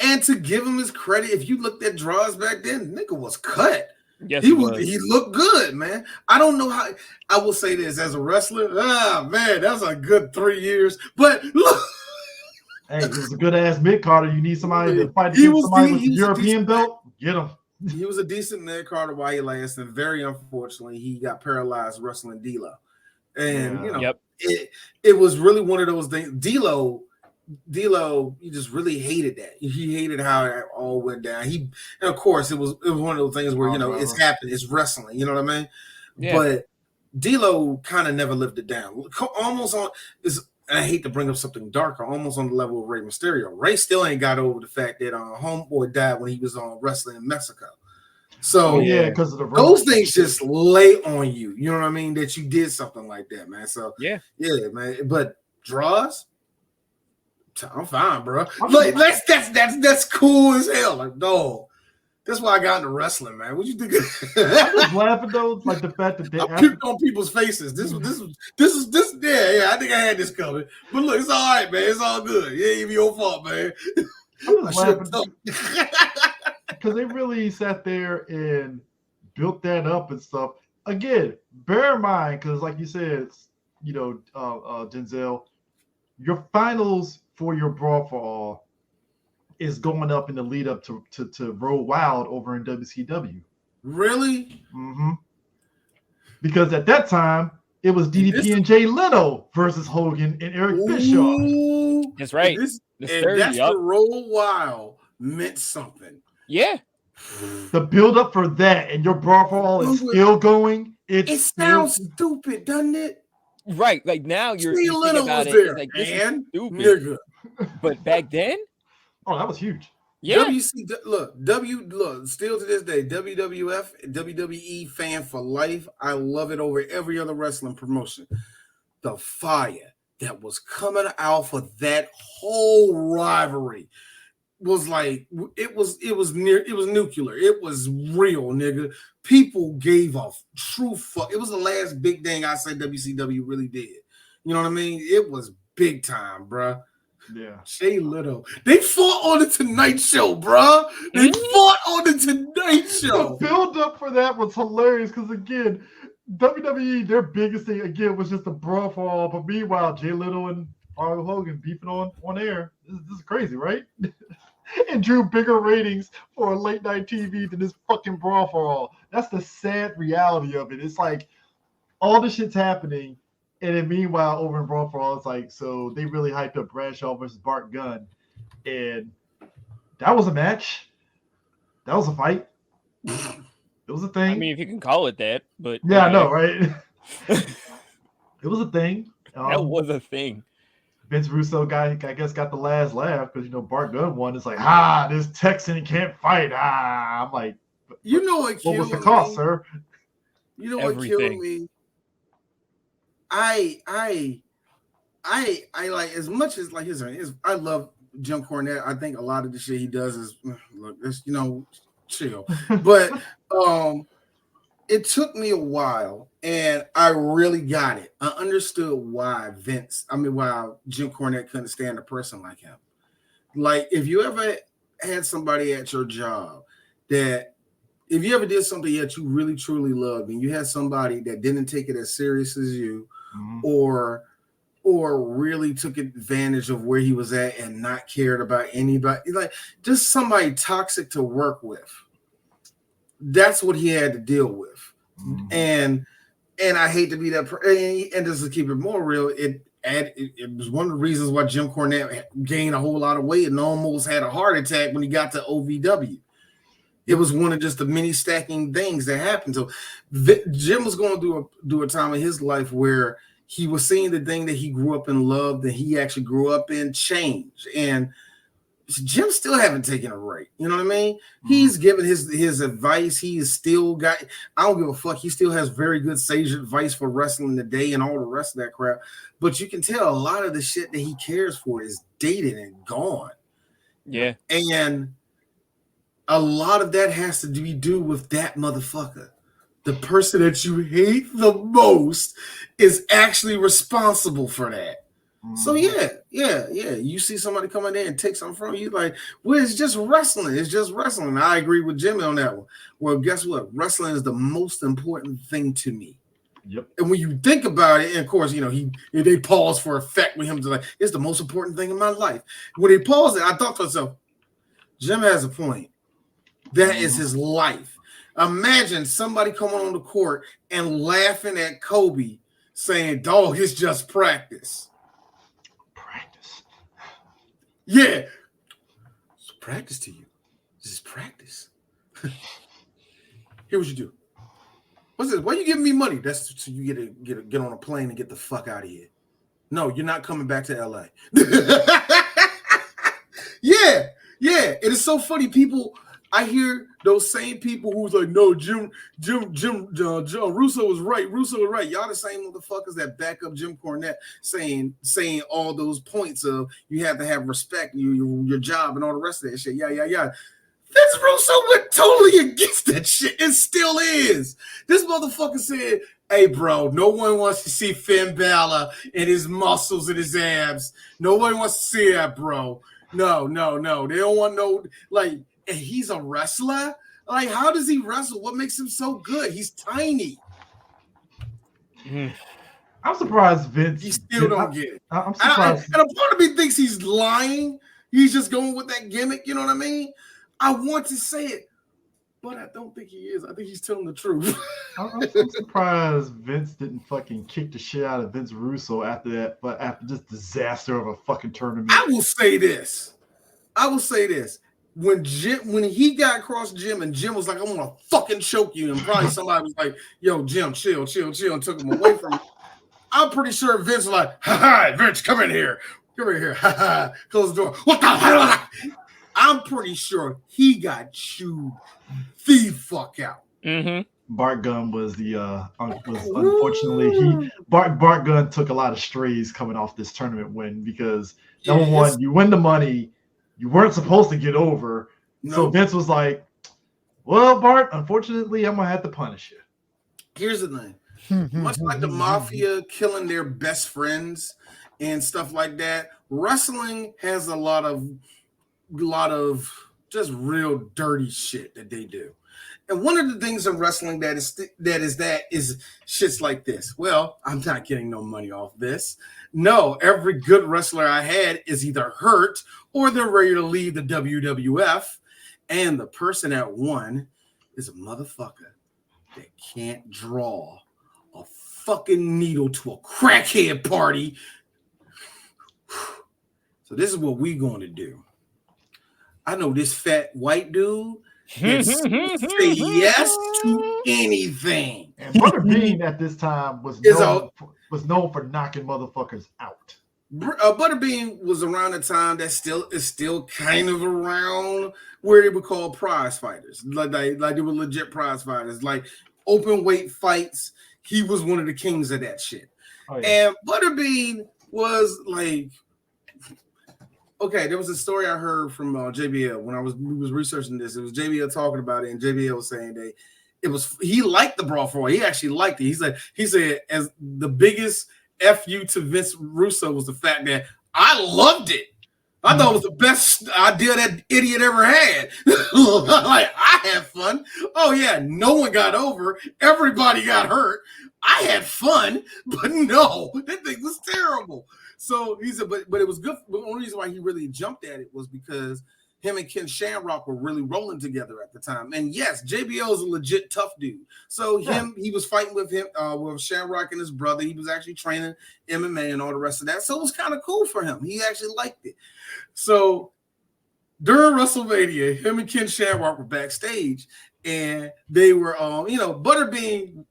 And to give him his credit, if you looked at Draws back then, nigga was cut. Yes, he looked good, man. I don't know how. I will say this as a wrestler. Man, that's a good 3 years. But look, hey, this is a good ass mid carder. You need somebody to fight against somebody with the European belt. Get him. He was a decent mid carder while he lasted. Very unfortunately, he got paralyzed wrestling D'Lo. And you know, it was really one of those things. D'Lo, he just really hated that. He hated how it all went down. And of course, it was one of those things where it's happened. It's wrestling. You know what I mean? Yeah. But D'Lo kind of never lived it down. Almost on is. I hate to bring up something darker. Almost on the level of Rey Mysterio. Rey still ain't got over the fact that Homeboy died when he was on wrestling in Mexico. So because of those things just lay on you. You know what I mean? That you did something like that, man. So yeah, man. But Draws, I'm fine, bro. I'm Like that's cool as hell. Like, dog. That's why I got into wrestling, man. What you think? I'm just laughing though, like the fact that they I peeped on people's faces. This. Yeah. I think I had this coming. But look, it's all right, man. It's all good. It ain't even your fault, man. I'm just laughing because they really sat there and built that up and stuff. Again, bear in mind, because like you said, Denzel, your finals for your Brawl for All is going up in the lead up to Roll Wild over in WCW. Really? Mm-hmm. Because at that time, it was DDP and Jay Leno versus Hogan and Eric Bischoff. That's right. The Roll Wild meant something. Yeah. The build up for that and your Brawl for All is still going. It sounds stupid, doesn't it? Right. Like now you're Jay thinking Leno about was it. there, It's like this and is stupid. nigga. But back then, oh, that was huge. Yeah. Look, still to this day, WWF, WWE fan for life. I love it over every other wrestling promotion. The fire that was coming out for that whole rivalry was like it was nuclear. It was real, nigga. People gave a true fuck. It was the last big thing I say WCW really did. You know what I mean? It was big time, bruh. Yeah. Jay Leno. They fought on the Tonight Show, bruh. They fought on the Tonight Show. The build up for that was hilarious because again, WWE, their biggest thing again was just a Brawl for All. But meanwhile, Jay Leno and Hulk Hogan beefing on air. This is crazy, right? And drew bigger ratings for late night TV than this fucking Brawl for All. That's the sad reality of it. It's like all this shit's happening. And then meanwhile, over in Brawl for All, it's like, so they really hyped up Bradshaw versus Bart Gunn. And that was a match. That was a fight. It was a thing. I mean, if you can call it that, but yeah, I know, right? It was a thing. That was a thing. Vince Russo guy, I guess, got the last laugh because Bart Gunn won. It's like, this Texan can't fight. I'm like, you know what? What was the cost, sir? You know what killed me? I like as much as like his I love Jim Cornette. I think a lot of the shit he does is look, it's chill. But it took me a while and I really got it. I understood why Jim Cornette couldn't stand a person like him. Like if you ever had somebody at your job that if you ever did something that you really truly loved and you had somebody that didn't take it as serious as you, or really took advantage of where he was at and not cared about anybody, like just somebody toxic to work with. That's what he had to deal with. And I hate to be that and just to keep it more real, it was one of the reasons why Jim Cornette gained a whole lot of weight and almost had a heart attack when he got to OVW. It was one of just the many stacking things that happened. So Jim was going to do a time in his life where he was seeing the thing that he grew up and loved and he actually grew up in change. And Jim still haven't taken a right. You know what I mean? He's given his advice. He is still got, I don't give a fuck. He still has very good sage advice for wrestling today and all the rest of that crap. But you can tell a lot of the shit that he cares for is dated and gone. Yeah. And a lot of that has to do with that motherfucker. The person that you hate the most is actually responsible for that. So yeah. You see somebody come in there and take something from you, like, well, it's just wrestling. It's just wrestling. I agree with Jimmy on that one. Well, guess what? Wrestling is the most important thing to me. Yep. And when you think about it, and of course, they pause for effect with him to like, it's the most important thing in my life. When they paused it, I thought to myself, Jim has a point. That is his life. Imagine somebody coming on the court and laughing at Kobe saying, dog, it's just practice. Practice. Yeah. It's practice to you. This is practice. Here what you do. What's this? Why are you giving me money? That's so you get on a plane and get the fuck out of here. No, you're not coming back to LA. Yeah. It is so funny. People I hear those same people who's like, no, John Russo was right. Russo was right. Y'all the same motherfuckers that back up Jim Cornette saying all those points of you have to have respect, your job, and all the rest of that shit. Yeah. Vince Russo went totally against that shit and still is. This motherfucker said, hey, bro, no one wants to see Finn Balor and his muscles and his abs. No one wants to see that, bro. No. They don't want no, like, and he's a wrestler? Like, how does he wrestle? What makes him so good? He's tiny. I'm surprised Vince. He still don't get it. I'm surprised. And a part of me thinks he's lying. He's just going with that gimmick. You know what I mean? I want to say it, but I don't think he is. I think he's telling the truth. I'm surprised Vince didn't fucking kick the shit out of Vince Russo after that, but after this disaster of a fucking tournament. I will say this. When he got across Jim and Jim was like, I'm gonna fucking choke you, and probably somebody was like, yo, Jim, chill, and took him away from him. I'm pretty sure Vince was like, ha, Vince, come in here, ha, close the door. What the hell? I'm pretty sure he got chewed the fuck out. Mm-hmm. Bart Gunn was unfortunately Bart Gunn took a lot of strays coming off this tournament win because number one, you win the money. You weren't supposed to get over. No. So Vince was like, well, Bart, unfortunately, I'm going to have to punish you. Here's the thing. Much like the mafia killing their best friends and stuff like that, wrestling has a lot of just real dirty shit that they do. And one of the things in wrestling that is shits like this. Well, I'm not getting no money off this. No, every good wrestler I had is either hurt or they're ready to leave the WWF. And the person that won is a motherfucker that can't draw a fucking needle to a crackhead party. So this is what we're going to do. I know this fat white dude that say yes to anything. And Butterbean at this time was known for knocking motherfuckers out. Butterbean was around the time that is still kind of around where they were called prize fighters. Like they were legit prize fighters, like open weight fights. He was one of the kings of that shit. Oh, yeah. And Butterbean was like, okay, there was a story I heard from JBL when we was researching this. It was JBL talking about it, and JBL was saying that he liked the Brawl for All. He actually liked it. He said as the biggest FU to Vince Russo was the fact that I loved it. I thought it was the best idea that idiot ever had. Like, I had fun. Oh, yeah, no one got over. Everybody got hurt. I had fun, but no, that thing was terrible. So he said, but it was good. The only reason why he really jumped at it was because him and Ken Shamrock were really rolling together at the time. And yes, JBL is a legit tough dude. So he was fighting with him, with Shamrock and his brother. He was actually training MMA and all the rest of that. So it was kind of cool for him. He actually liked it. So during WrestleMania, him and Ken Shamrock were backstage, and they were, Butterbean.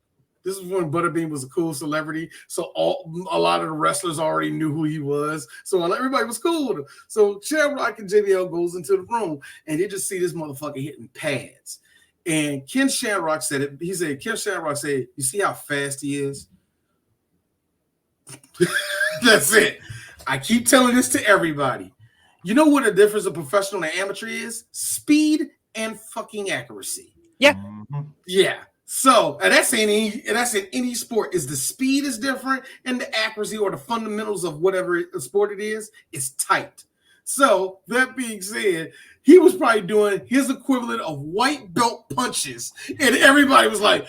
This is when Butterbean was a cool celebrity, so a lot of the wrestlers already knew who he was. So everybody was cool with him. So Shamrock and JBL goes into the room, and they just see this motherfucker hitting pads. And Ken Shamrock said it. Ken Shamrock said, "You see how fast he is?" That's it. I keep telling this to everybody. You know what the difference of professional and amateur is? Speed and fucking accuracy. Yeah. Mm-hmm. Yeah. So, and that's in any sport, is the speed is different and the accuracy or the fundamentals of whatever sport it is tight. So, that being said, he was probably doing his equivalent of white belt punches, and everybody was like,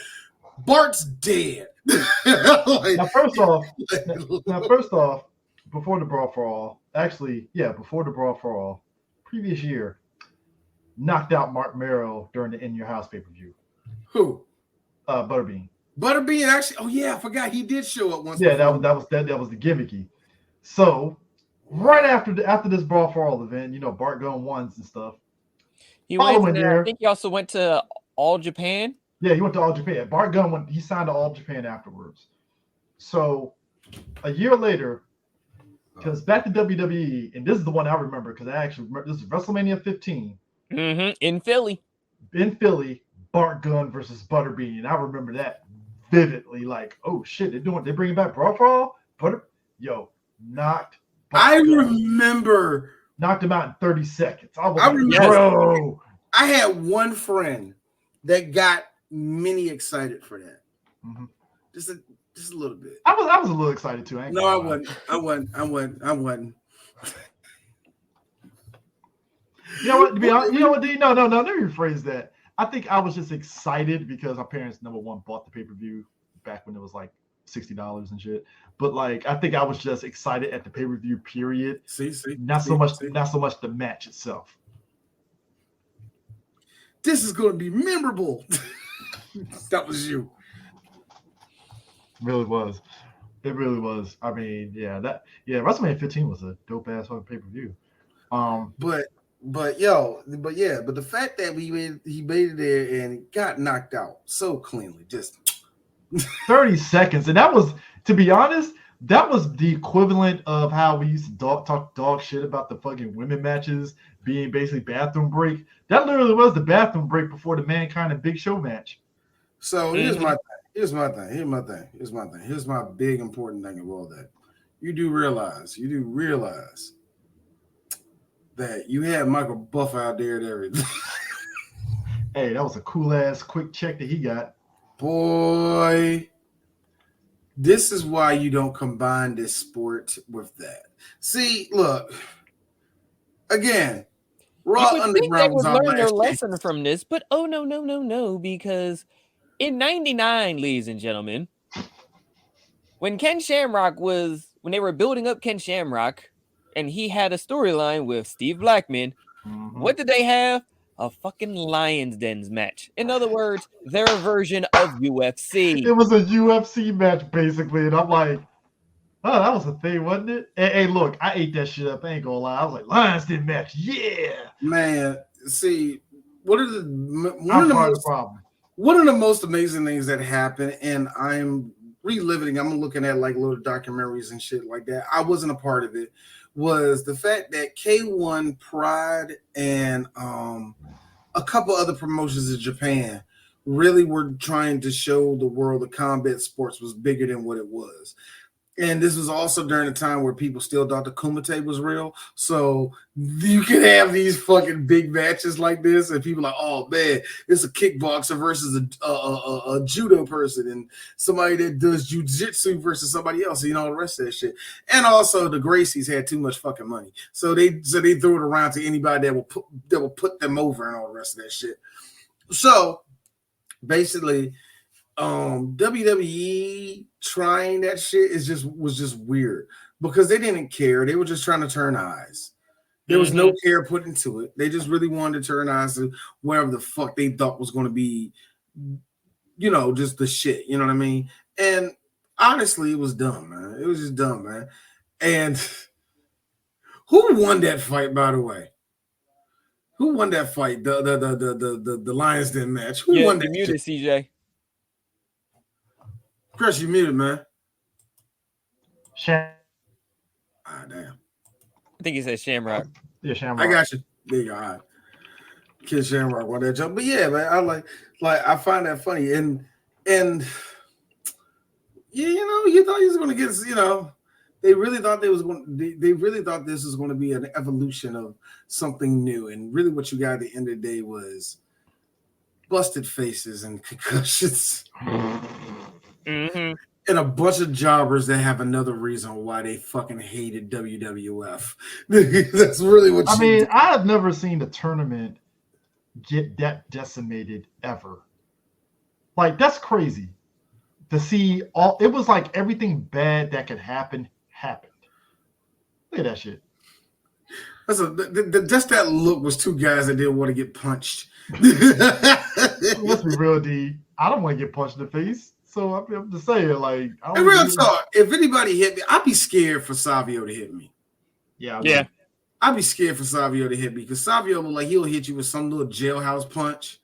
Bart's dead. Now, first off, before the Brawl for All, previous year, knocked out Mark Merrill during the In Your House pay-per-view. Who? Butterbean. Butterbean actually. Oh yeah, I forgot he did show up once. Yeah, that was the gimmicky. So right after this Brawl for All event, Bart Gunn won and stuff. He went there. I think he also went to All Japan. Yeah, he went to All Japan. Bart Gunn he signed to All Japan afterwards. So a year later, because back to WWE, and this is the one I remember because I actually remember this is WrestleMania 15. In Philly. in Philly, Bart Gunn versus Butterbean. And I remember that vividly. Like, oh shit, they're bringing back Brawl. Knocked. I Bart Gunn. remember. Knocked him out in 30 seconds. I was I like, remember. bro. I had one friend that got Minnie excited for that. Mm-hmm. Just a little bit. I was a little excited too. No, I wasn't. You know what? To be honest, you know what? No. Let me rephrase that. I think I was just excited because our parents, number one, bought the pay-per-view back when it was like $60 and shit. But like, I think I was just excited at the pay-per-view period. Not so much the match itself. This is going to be memorable. That was you. It really was. It really was. I mean, WrestleMania 15 was a dope ass fucking pay-per-view. But the fact that he made it there and got knocked out so cleanly, just 30 seconds. And that was, to be honest, that was the equivalent of how we used to talk dog shit about the fucking women matches being basically bathroom break. That literally was the bathroom break before the Mankind and Big Show match. So here's my thing. Here's my big important thing of all that. You do realize that you had Michael Buff out there and everything. Hey, that was a cool ass quick check that he got. Boy, this is why you don't combine this sport with that. See, look, again, Raw You would think they Underground would was our learn their last lesson from this, but oh no, because in '99, ladies and gentlemen, when they were building up Ken Shamrock, and he had a storyline with Steve Blackman, what did they have? A fucking Lions Dens match. In other words, their version of UFC. It was a UFC match, basically, and I'm like, oh, that was a thing, wasn't it? Hey, look, I ate that shit up. I ain't gonna lie. I was like, Lions Den match, yeah. Man, see, one of the most amazing things that happened, and I'm reliving. I'm looking at like little documentaries and shit like that. I wasn't a part of it. Was the fact that K1 Pride and a couple other promotions in Japan really were trying to show the world that combat sports was bigger than what it was. And this was also during a time where people still thought the Kumite was real. So you can have these fucking big matches like this, and people are like, oh man, it's a kickboxer versus a judo person, and somebody that does jujitsu versus somebody else, and the rest of that shit. And also the Gracies had too much fucking money. So they threw it around to anybody that will put them over and all the rest of that shit. So basically, WWE trying that shit was just weird because they didn't care. They were just trying to turn eyes. There was no care put into it. They just really wanted to turn eyes to whatever the fuck they thought was going to be, just the shit. You know what I mean? And honestly, it was dumb, man. It was just dumb, man. And who won that fight, by the way? Who won that fight? The Lions Den match. Who won that? You muted, CJ. Chris, you muted, man. Damn. I think he said Shamrock. Yeah, Shamrock. I got you. There you go. All right. Kid Shamrock won that jump. But yeah, man, I find that funny. And you thought he was gonna get, they really thought they really thought this was going to be an evolution of something new. And really what you got at the end of the day was busted faces and concussions. Mm-hmm. And a bunch of jobbers that have another reason why they fucking hated WWF. That's really what I mean. I have never seen a tournament get that decimated ever. Like, that's crazy to see. It was like everything bad that could happen happened. Look at that shit. Just that look was two guys that didn't want to get punched. Let's be real, D. I don't want to get punched in the face. So I'm just saying, like, I don't real talk, if anybody hit me, I'd be scared for Savio to hit me. Yeah. I'd be scared for Savio to hit me because Savio he'll hit you with some little jailhouse punch.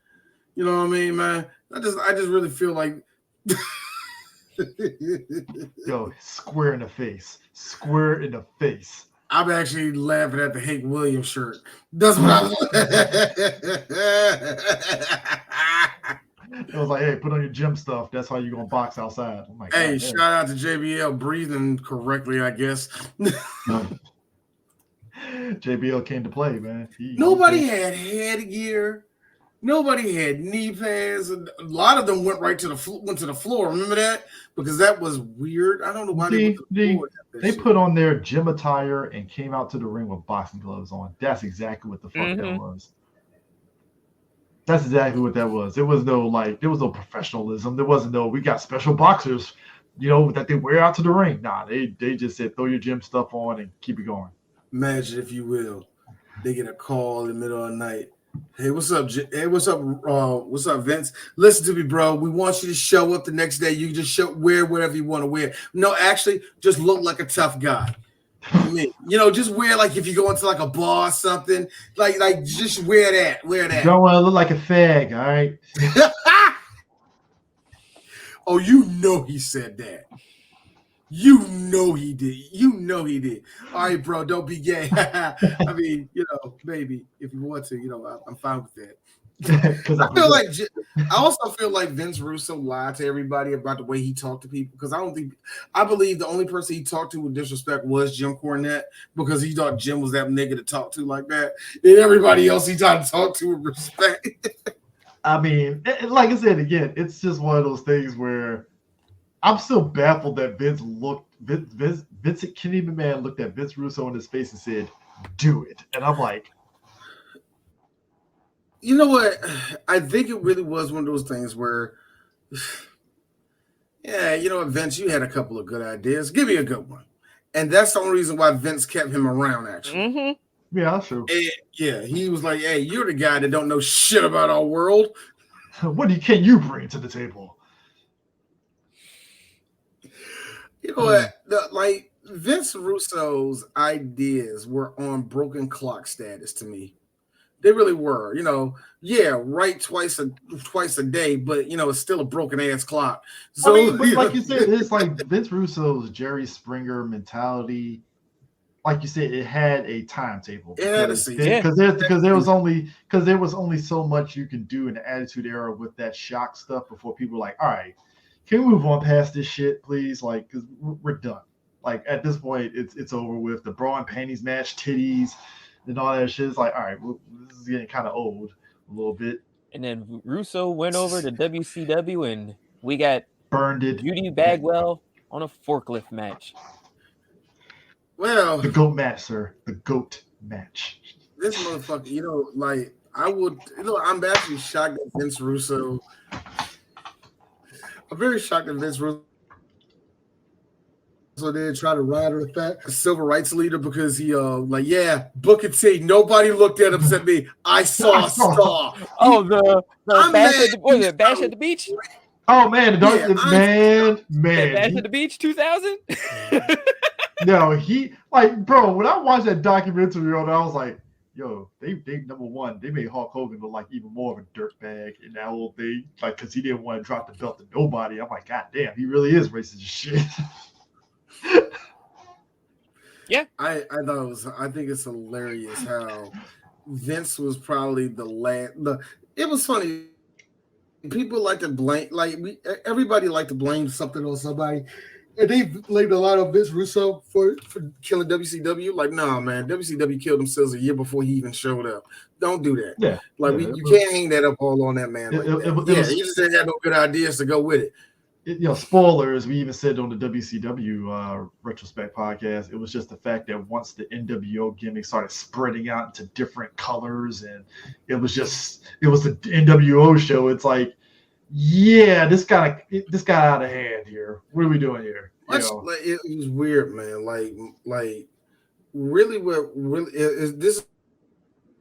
You know what I mean, man? I just really feel like Yo, square in the face. Square in the face. I'm actually laughing at the Hank Williams shirt. That's what I'm. It was like, hey, put on your gym stuff. That's how you're gonna box outside. Oh my Hey, god. shout out to JBL breathing correctly, I guess. JBL came to play, man. Nobody had headgear. Nobody had knee pads. A lot of them went right to the floor. Remember that? Because that was weird. I don't know why they went to the floor. They put on their gym attire and came out to the ring with boxing gloves on. That's exactly what the fuck that was. That's exactly what that was. There was no professionalism. There wasn't no, we got special boxers, that they wear out to the ring. Nah, they just said throw your gym stuff on and keep it going. Imagine, if you will, they get a call in the middle of the night. Hey, what's up? Hey, what's up? What's up, Vince? Listen to me, bro. We want you to show up the next day. You just wear whatever you want to wear. No, actually, just look like a tough guy. Just wear like if you go into like a bar or something, like just wear that. You don't want to look like a fag, all right? Oh, he said that. He did. All right, bro, don't be gay. I mean, maybe if you want to, I'm fine with that. I also feel like Vince Russo lied to everybody about the way he talked to people, because I believe the only person he talked to with disrespect was Jim Cornette, because he thought Jim was that nigga to talk to like that, and everybody else he tried to talk to with respect. I mean, like I said again, it's just one of those things where I'm still baffled that Vincent Kennedy McMahon looked at Vince Russo in his face and said, "Do it," and I'm like. You know what? I think it really was one of those things where, yeah, Vince, you had a couple of good ideas. Give me a good one. And that's the only reason why Vince kept him around, actually. Mm-hmm. Yeah, that's true. And, he was like, hey, you're the guy that don't know shit about our world. What can you bring to the table? You know what? Vince Russo's ideas were on broken clock status to me. They really were, right twice a day, but it's still a broken ass clock. So, but like you said, it's like Vince Russo's Jerry Springer mentality. Like you said, it had a timetable. Because there was only so much you can do in the Attitude Era with that shock stuff before people were like, all right, can we move on past this shit, please? Like, because we're done. Like at this point, it's over with. The bra and panties match, titties. And all that shit. It's like, all right, this is getting kind of old a little bit. And then Russo went over to WCW, and we got Judy Bagwell on a forklift match. Well, the GOAT match, sir. The GOAT match. This motherfucker, I'm actually shocked that Vince Russo. I'm very shocked that Vince Russo. So they try to ride with that civil rights leader because he Booker T. Nobody looked at him except me. I saw a star. Oh, the bash at the beach. Oh man, the dark man. Bash at the beach 2000. No, bro. When I watched that documentary on, I was like, yo, they number one, they made Hulk Hogan look like even more of a dirtbag in that whole thing, like because he didn't want to drop the belt to nobody. I'm like, god damn, he really is racist as shit. Yeah, I think it's hilarious how Vince was probably the last. It was funny. People like to blame, everybody like to blame something on somebody, and they blamed a lot on Vince Russo for killing WCW. Like, nah, man, WCW killed themselves a year before he even showed up. Don't do that. Yeah, you can't hang that up all on that man. He just didn't have no good ideas to go with it. Spoilers, we even said on the WCW retrospect podcast, it was just the fact that once the NWO gimmick started spreading out into different colors, and it was the NWO show. It's like, yeah, this got out of hand here. What are we doing here? It was weird, man. This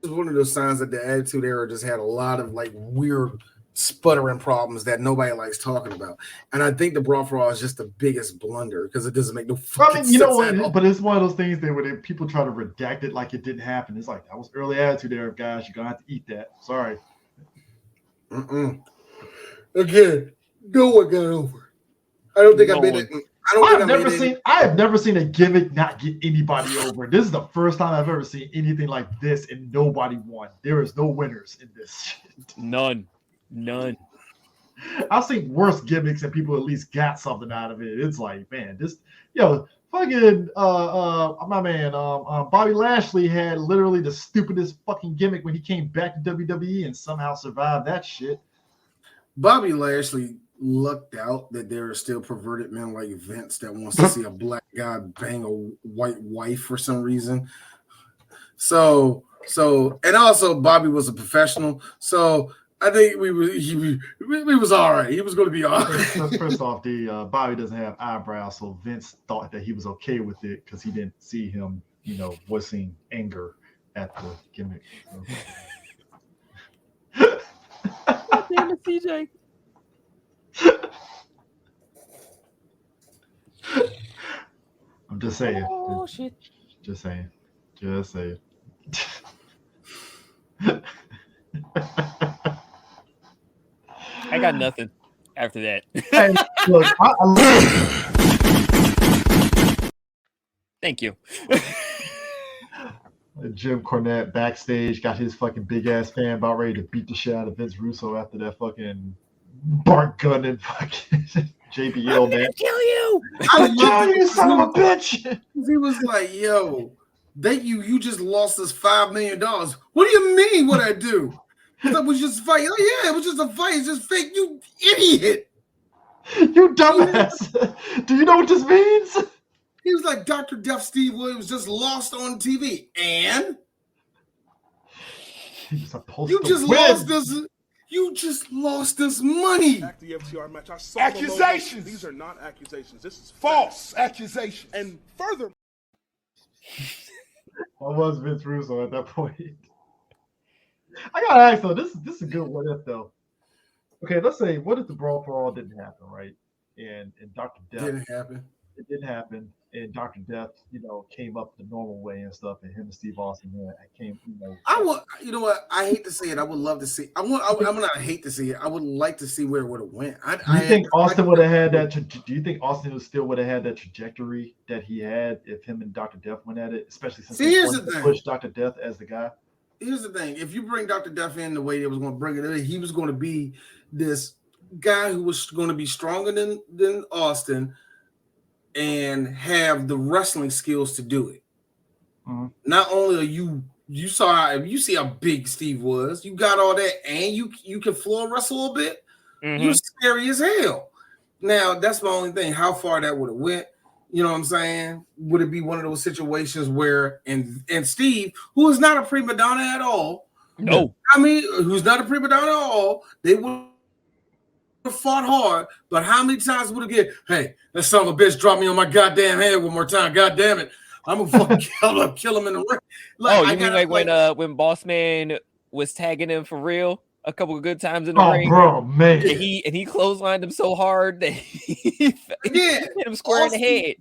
is one of those signs that the Attitude Era just had a lot of weird sputtering problems that nobody likes talking about, and I think the Brawl for All is just the biggest blunder because it doesn't make no fucking sense. But it's one of those things that where people try to redact it like it didn't happen. It's like, that was early Attitude Era, guys. You're gonna have to eat that. Sorry. Again, no one got over. I don't think I have never seen a gimmick not get anybody over. This is the first time I've ever seen anything like this, and nobody won. There is no winners in this shit. None. I've seen worse gimmicks and people at least got something out of it. It's like, man, fucking my man Bobby Lashley had literally the stupidest fucking gimmick when he came back to WWE and somehow survived that shit. Bobby Lashley lucked out that there are still perverted men like Vince that wants to see a black guy bang a white wife for some reason. So and also Bobby was a professional, so I think he was all right. He was going to be all right. First off, Bobby doesn't have eyebrows, so Vince thought that he was okay with it because he didn't see him, voicing anger at the gimmick. So. Damn it, CJ. I'm just saying. Oh shit. Just saying. I got nothing after that. Hey, look, Thank you. Jim Cornette backstage got his fucking big ass fan about ready to beat the shit out of Vince Russo after that fucking Bart Gunn and fucking JBL man. Kill you! I'm killing you, son of a bitch! He was like, "Yo, you just lost us $5 million. What do you mean? What I do? It was just a fight. Oh yeah, it was just a fight. It's just fake. You idiot! You dumbass! Do you know what this means?" He was like, Dr. Death Steve Williams just lost on TV, and he was supposed you to just win. lost us. You just lost us money. Back to the FTR match. I saw Accusations. These are not accusations. This is False accusations. And further, I was Vince Russo at that point. I gotta ask though, this is a good what if though. Okay, let's say what if the Brawl for All didn't happen, right? And Dr. Death Didn't happen. It didn't happen, and Dr. Death, came up the normal way and stuff, and him and Steve Austin came, I want, you know what? I hate to say it. I would love to see. I'm not hate to see it. I would like to see where it would have went. Do you think Austin would have had that? Do you think Austin still would have had that trajectory that he had if him and Dr. Death went at it, especially since he pushed Dr. Death as the guy? Here's the thing: if you bring Dr. Death in the way it was going to bring it in, he was going to be this guy who was going to be stronger than Austin and have the wrestling skills to do it. Mm-hmm. Not only are you see how big Steve was, you got all that, and you can floor wrestle a little bit. Mm-hmm. You're scary as hell. Now that's my only thing. How far that would have went? You know what I'm saying? Would it be one of those situations where and Steve, who is not a prima donna at all? No, I mean, who's not a prima donna at all? They would have fought hard, but how many times would it get? Hey, that son of a bitch dropped me on my goddamn head one more time. God damn it! I'm gonna fucking kill him in the ring. Like, you mean when Boss Man was tagging him for real a couple of good times in the ring? Bro, man, and he clotheslined him so hard that he hit him square in the head.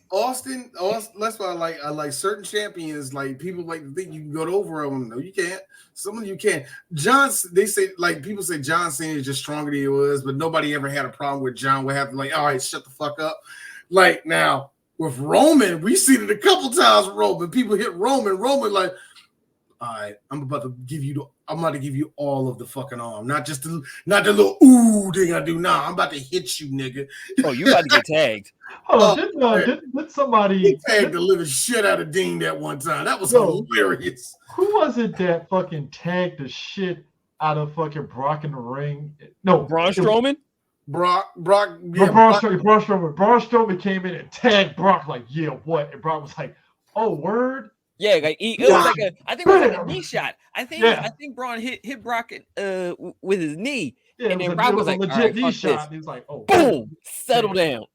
Austin, that's why I like certain champions. Like people like to think you can go over them. No, you can't. Some of you can't. They say like people say John Cena is just stronger than he was, but nobody ever had a problem with John. We have to like, all right, shut the fuck up. Like now with Roman, we seen it a couple times. With Roman, people hit Roman like, all right, I'm about to give you all of the fucking arm, not the little ooh thing I do now. I'm about to hit you, nigga. Oh, you about to get tagged. Did somebody tagged the living shit out of Dean that one time? That was hilarious. Who was it that fucking tagged the shit out of fucking Brock in the ring? No, Braun Strowman. Braun Strowman came in and tagged Brock like, yeah, what? And Brock was like, oh, word. Yeah, like it was like I think it was like a knee shot. I think Braun hit Brock with his knee, and then Brock was like, legit right, knee shot. He was like, oh, boom, settle down.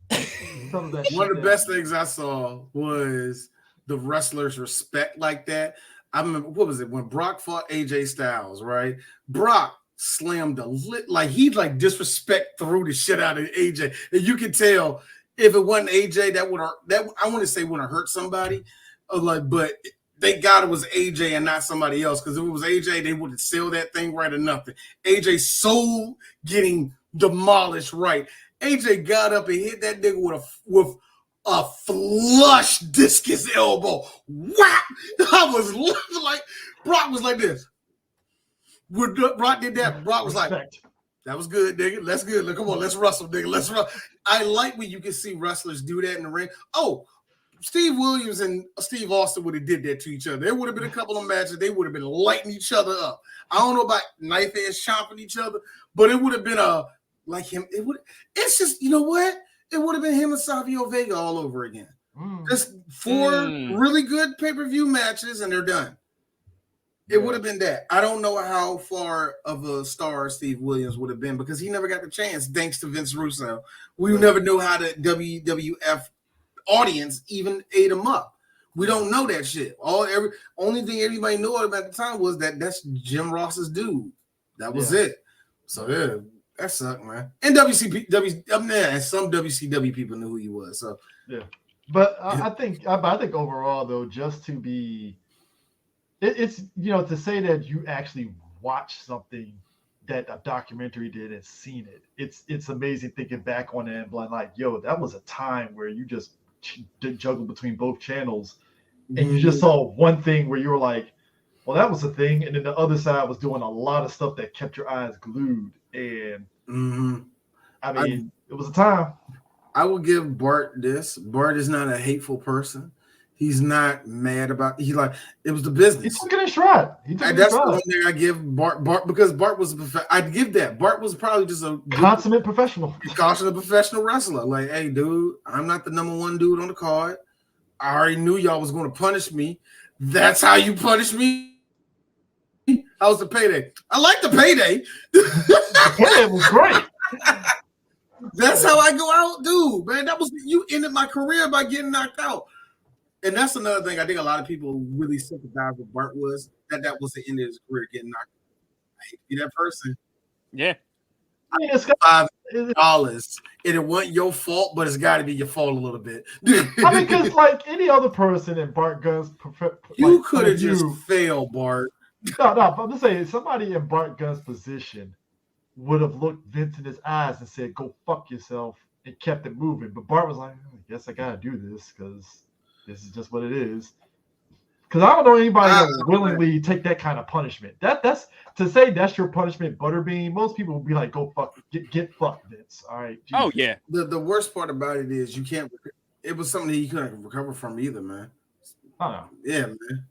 One of the best things I saw was the wrestlers respect like that. I remember, what was it, when Brock fought AJ Styles, right? Brock slammed he disrespect threw the shit out of AJ. And you could tell if it wasn't AJ, I want to say would have hurt somebody. But thank God it was AJ and not somebody else, because if it was AJ, they would have sealed that thing right or nothing. AJ's soul getting demolished right. AJ got up and hit that nigga with a flush discus elbow. Whap! I was like, Brock was like this. When Brock did that, Brock was like, that was good, nigga. That's good. Look, come on, let's wrestle, nigga. Let's wrestle. I like when you can see wrestlers do that in the ring. Oh, Steve Williams and Steve Austin would have did that to each other. There would have been a couple of matches. They would have been lighting each other up. I don't know about knife edge chomping each other, but it would have been like him. It's just, you know what? It would have been him and Savio Vega all over again. Just 4 really good pay-per-view matches, and they're done. It would have been that. I don't know how far of a star Steve Williams would have been because he never got the chance, thanks to Vince Russo. We never knew how the WWF audience even ate him up. We don't know that shit. Only thing everybody knew at the time was that's Jim Ross's dude. That was it. So yeah, that sucked, man. And and some WCW people knew who he was. So yeah, but I think overall though, just to be, it's to say that you actually watched something that a documentary did and seen it. It's amazing thinking back on it and like, yo, that was a time where you just juggle between both channels and you just saw one thing where you were like, well, that was a thing, and then the other side was doing a lot of stuff that kept your eyes glued. And I mean, it was a time. I will give Bart this. Bart is not a hateful person. He's not mad about. He like it was the business. He took it in stride. That's the one thing I give Bart because Bart was I'd give that. Bart was probably just a consummate professional. Consummate professional wrestler. Like, hey, dude, I'm not the number one dude on the card. I already knew y'all was going to punish me. That's how you punish me. How's the payday? I like the payday. The payday was great. That's how I go out, dude. Man, that was you ended my career by getting knocked out. And that's another thing I think a lot of people really sympathize with Bart was that was the end of his career, getting knocked out. I hate to be that person. Yeah. I mean, it's $5, and it wasn't your fault, but it's got to be your fault a little bit. I mean, because like any other person in Bart Gunn's, you could have just failed, Bart. No, I'm just saying somebody in Bart Gunn's position would have looked Vince in his eyes and said, "Go fuck yourself," and kept it moving. But Bart was like, "I guess I gotta do this because this is just what it is." Because I don't know anybody that would willingly take that kind of punishment. That's to say that's your punishment, Butterbean. Most people would be like, "Go fuck, get fucked, Vince." All right. Jesus. Oh yeah. The worst part about it is you can't. It was something that he couldn't recover from either, man. Oh yeah, man.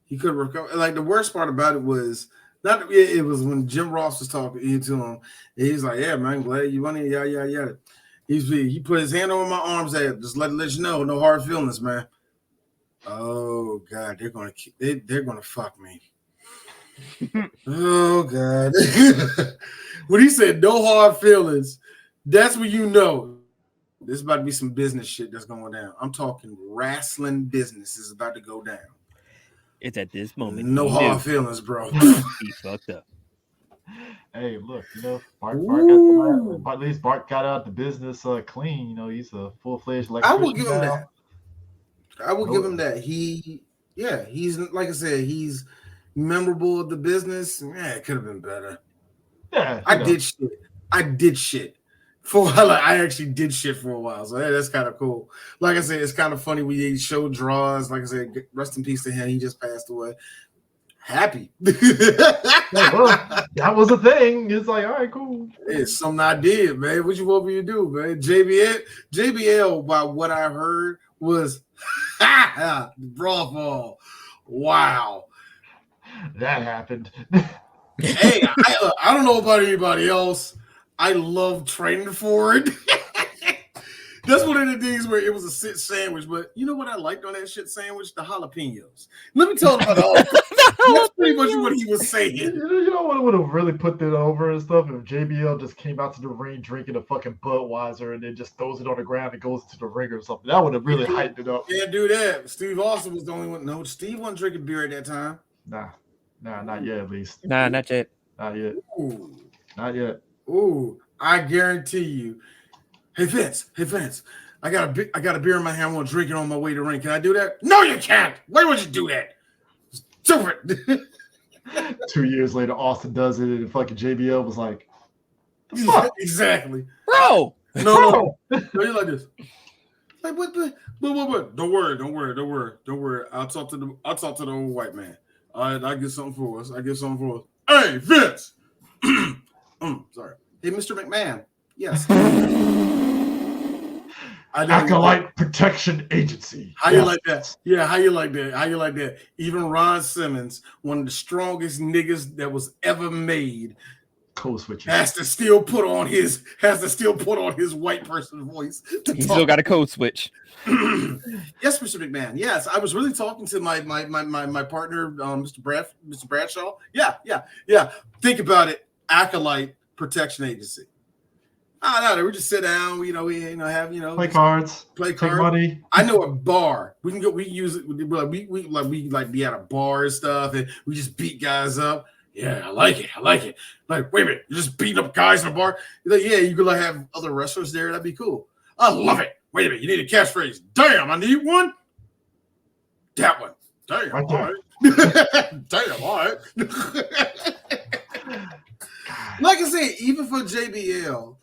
He couldn't recover. Like the worst part about it was not. It was when Jim Ross was talking to him. And he's like, "Yeah, man, glad you won it." Yeah. He put his hand over my arms. Just let you know, no hard feelings, man. Oh God, they're gonna fuck me. Oh God. When he said no hard feelings, that's when you know there's about to be some business shit that's going down. I'm talking wrestling business is about to go down. It's at this moment. No hard feelings, bro. He fucked up. Hey, look, Bart at least Bart got out the business clean. You know, he's a full-fledged electrician. I will give him that. I will give him that. He's like I said, he's memorable of the business. Yeah, it could have been better. Yeah, I did shit for a while. I actually did shit for a while. So that's kind of cool. Like I said, it's kind of funny when he show draws. Like I said, rest in peace to him. He just passed away. Happy. That was the thing. It's like, all right, cool. It's something I did, man. What you want me to do, man? JBL, by what I heard, was Brawl. Wow. That happened. Hey, I don't know about anybody else. I love training for it. That's one of the things where it was a sit sandwich, but you know what I liked on that shit sandwich? The jalapenos. Let me tell you about all. That's pretty much what he was saying. You know what would have really put that over and stuff? If JBL just came out to the ring drinking a fucking Budweiser and then just throws it on the ground and goes into the ring or something. That would have really hyped it up. Can't do that. Steve Austin was the only one. No, Steve wasn't drinking beer at that time. Nah, not yet at least. Nah, not yet. Not yet. Ooh. Not yet. Ooh, I guarantee you. Hey Vince, I got a beer in my hand. I'm gonna drink it on my way to the ring. Can I do that? No, you can't. Why would you do that? Stupid. 2 years later, Austin does it, and fucking JBL was like, exactly, Bro. No, you're like this. Like what? Don't worry. I'll talk to the old white man. All right, I get something for us. Hey, Vince. Sorry. Hey, Mr. McMahon. Yes. Acolyte Protection Agency. How you like that? Yeah, how you like that? Even Ron Simmons, one of the strongest niggas that was ever made, code switching. has to still put on his white person voice. He still got a code switch. Yes, Mr. McMahon. Yes, I was really talking to my partner, Mr. Bradshaw. Yeah. Think about it. Acolyte Protection Agency. No, we just sit down. We have play cards, take money. I know a bar. We can go. We can use it. We be at a bar and stuff, and we just beat guys up. Yeah, I like it. Like, wait a minute, you're just beating up guys in a bar? You're like, yeah, you could have other wrestlers there. That'd be cool. I love it. Wait a minute, you need a catchphrase. Damn, I need one. That one. Damn, all right. Damn, all right. Like I said, even for JBL,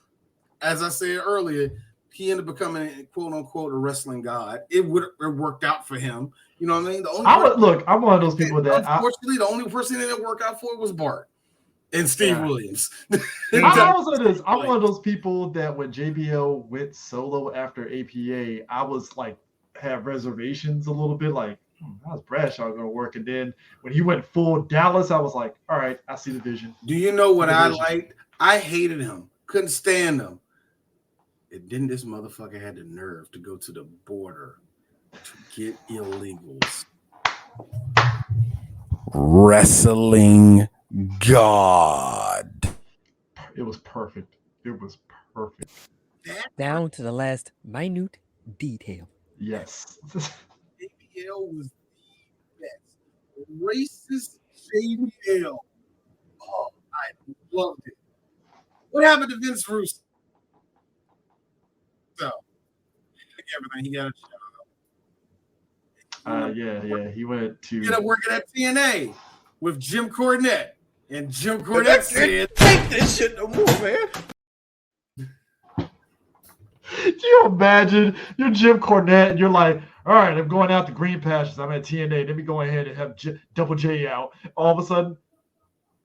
as I said earlier, he ended up becoming quote unquote a wrestling god. It worked out for him. You know what I mean? I'm one of those people that unfortunately the only person that didn't work out for was Bart and Steve Williams. I'm one of those people that when JBL went solo after APA, I was like have reservations a little bit, like how's Bradshaw going to work? And then when he went full Dallas, I was like, all right, I see the vision. Do you know what I liked? I hated him, couldn't stand him. And then this motherfucker had the nerve to go to the border to get illegals. Wrestling God. It was perfect. Down to the last minute detail. Yes. JBL was the best. Racist JBL. Oh, I loved it. What happened to Vince Russo? Everything he got a job. He went to ended up working at TNA with Jim Cornette, and Jim Cornette said, "Take this shit no more, man." Do you imagine you're Jim Cornette and you're like, all right, I'm going out to Green Pastures. I'm at TNA. Let me go ahead and have Double J out. All of a sudden,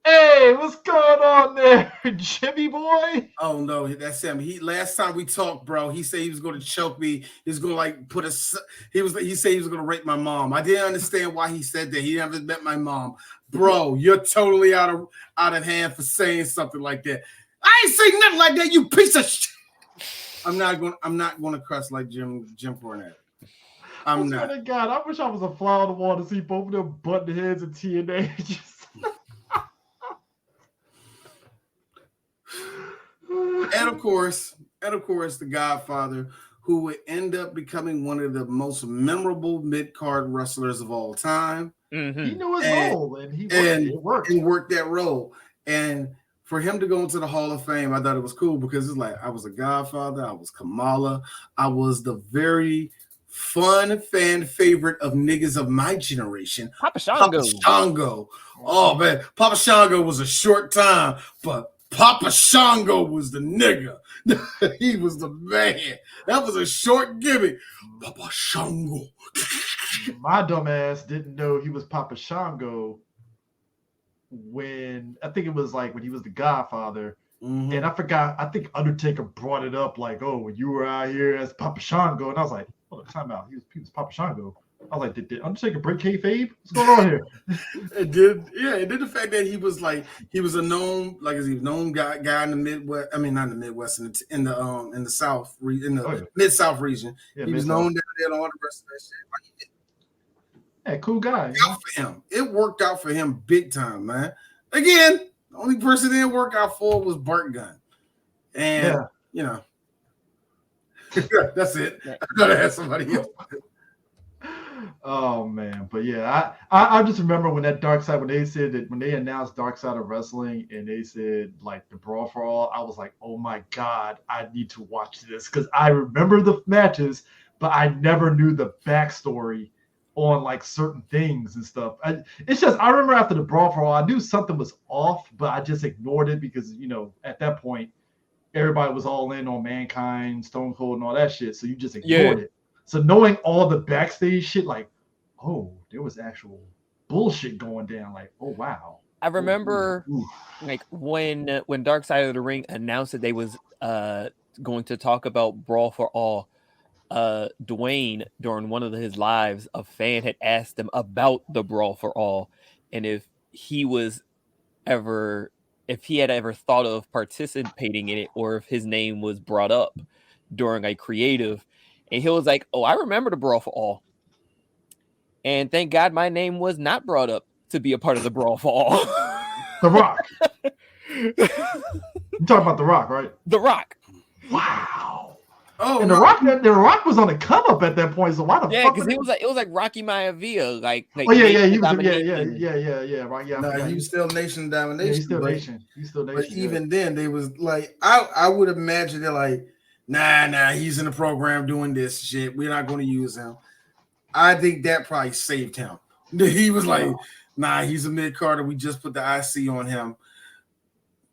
hey, what's going on there, Jimmy boy? Oh no, that's him. Last time we talked, bro, he said he was going to choke me. He was going to he said he was going to rape my mom. I didn't understand why he said that. He never met my mom. Bro, you're totally out of hand for saying something like that. I ain't saying nothing like that, you piece of shit. I'm not going to cuss like Jim Cornette. I'm not. God, I wish I was a fly on the wall to see both of them button heads in TNA. And of course, the Godfather, who would end up becoming one of the most memorable mid-card wrestlers of all time. Mm-hmm. He knew his role, and he worked that role. And for him to go into the Hall of Fame, I thought it was cool because it's like I was a Godfather, I was Kamala, I was the very fun fan favorite of niggas of my generation. Papa Shango. Oh man, Papa Shango was a short time, but Papa Shango was the nigga. He was the man. That was a short gimmick. Papa Shango. My dumb ass didn't know he was Papa Shango when I think it was like when he was the Godfather. Mm-hmm. And I forgot, I think Undertaker brought it up like, oh, when you were out here as Papa Shango. And I was like, hold on, time out. He was Papa Shango. I was like, did Undertaker break kayfabe? What's going on here? It did. Yeah, it did. The fact that he was a known guy in the Midwest. I mean, not in the Midwest, in the South, in the Mid-South region. Yeah, he was known down there and all the rest of that shit. Yeah, cool guy. It worked out for him big time, man. Again, the only person it didn't work out for was Bart Gunn. And, that's it. I gotta have somebody else. Oh man, but yeah, I just remember when that Dark Side, when they announced Dark Side of Wrestling and they said like the Brawl for All, I was like, oh my god, I need to watch this because I remember the matches, but I never knew the backstory on like certain things and stuff. I remember after the Brawl for All, I knew something was off, but I just ignored it because at that point everybody was all in on Mankind, Stone Cold, and all that shit. So you just ignored it. So knowing all the backstage shit, like, oh, there was actual bullshit going down. Like, oh wow. I remember like when Dark Side of the Ring announced that they was going to talk about Brawl for All. Dwayne, during one of his lives, a fan had asked him about the Brawl for All and if he had ever thought of participating in it or if his name was brought up during a creative. And he was like, oh, I remember the Brawl for All. And thank God my name was not brought up to be a part of the Brawl for All. The Rock. You talking about The Rock, right? The Rock. Wow. Oh, and the Rock was on the come up at that point. So why the fuck? Because it was like Rocky Maivia, like he was right. Yeah, no, he was still Nation Domination. He's still Nation. But even then, they was like, I would imagine they're like, nah, he's in the program doing this shit. We're not going to use him. I think that probably saved him. He was like, nah, he's a mid-carder. We just put the IC on him.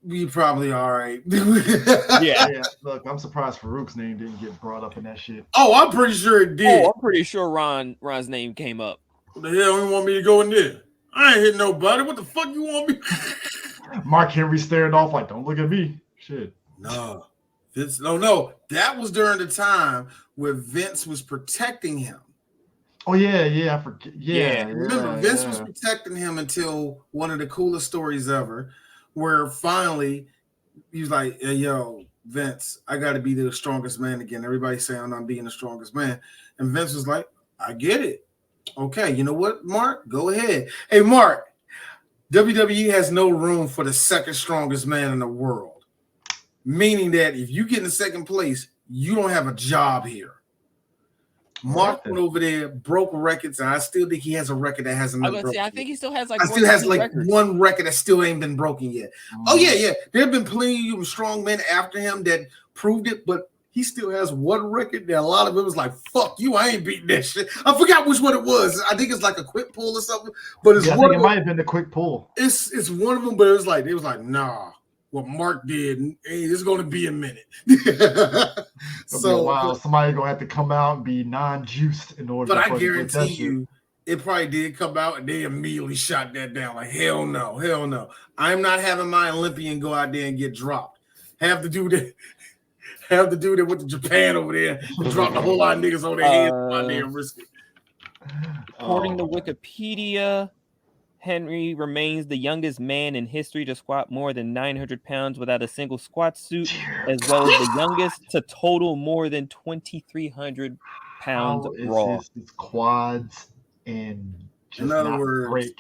We probably all right. yeah. Look, I'm surprised Farouk's name didn't get brought up in that shit. Oh, I'm pretty sure it did. Oh, I'm pretty sure Ron's name came up. What the hell you want me to go in there? I ain't hit nobody. What the fuck you want me? Mark Henry staring off like, don't look at me. Shit. No. No. That was during the time where Vince was protecting him. Oh, yeah, I forget. Yeah. Remember, Vince was protecting him until one of the coolest stories ever, where finally he was like, hey, yo, Vince, I got to be the strongest man again. Everybody's saying I'm being the strongest man. And Vince was like, I get it. Okay, you know what, Mark? Go ahead. Hey, Mark, WWE has no room for the second strongest man in the world, meaning that if you get in second place, you don't have a job here. Mark went over there, broke records, and I still think he has a record that hasn't been broken. I think he still has one record that still ain't been broken yet. Oh yeah. There have been plenty of strong men after him that proved it, but he still has one record that a lot of it was like, fuck you, I ain't beating that shit. I forgot which one it was. I think it's like a quick pull or something. But it's one of them. It might have been the quick pull. It's one of them, but it was like nah. What Mark did, hey, it's going to be a minute. So wow, somebody's going to have to come out and be non-juiced in order. But I guarantee you, it probably did come out, and they immediately shot that down. Like hell no. I'm not having my Olympian go out there and get dropped. Have the dude that went to Japan over there and dropped a whole lot of niggas on their heads out there and risk it. According to Wikipedia, Henry remains the youngest man in history to squat more than 900 pounds without a single squat suit, as well as the youngest to total more than 2,300 pounds raw. His quads and just in other words, break.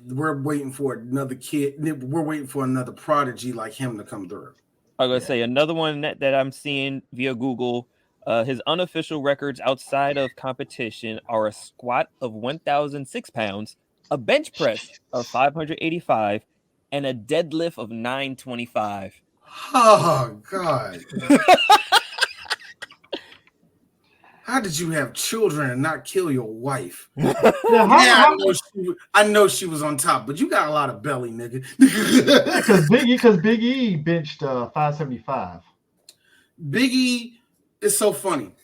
We're waiting for another kid. We're waiting for another prodigy like him to come through. I was gonna say another one that I'm seeing via Google. His unofficial records outside of competition are a squat of 1,006 pounds, a bench press of 585, and a deadlift of 925. Oh, God. How did you have children and not kill your wife? I know she was on top, but you got a lot of belly, nigga. Because Big E benched 575. Big E is so funny.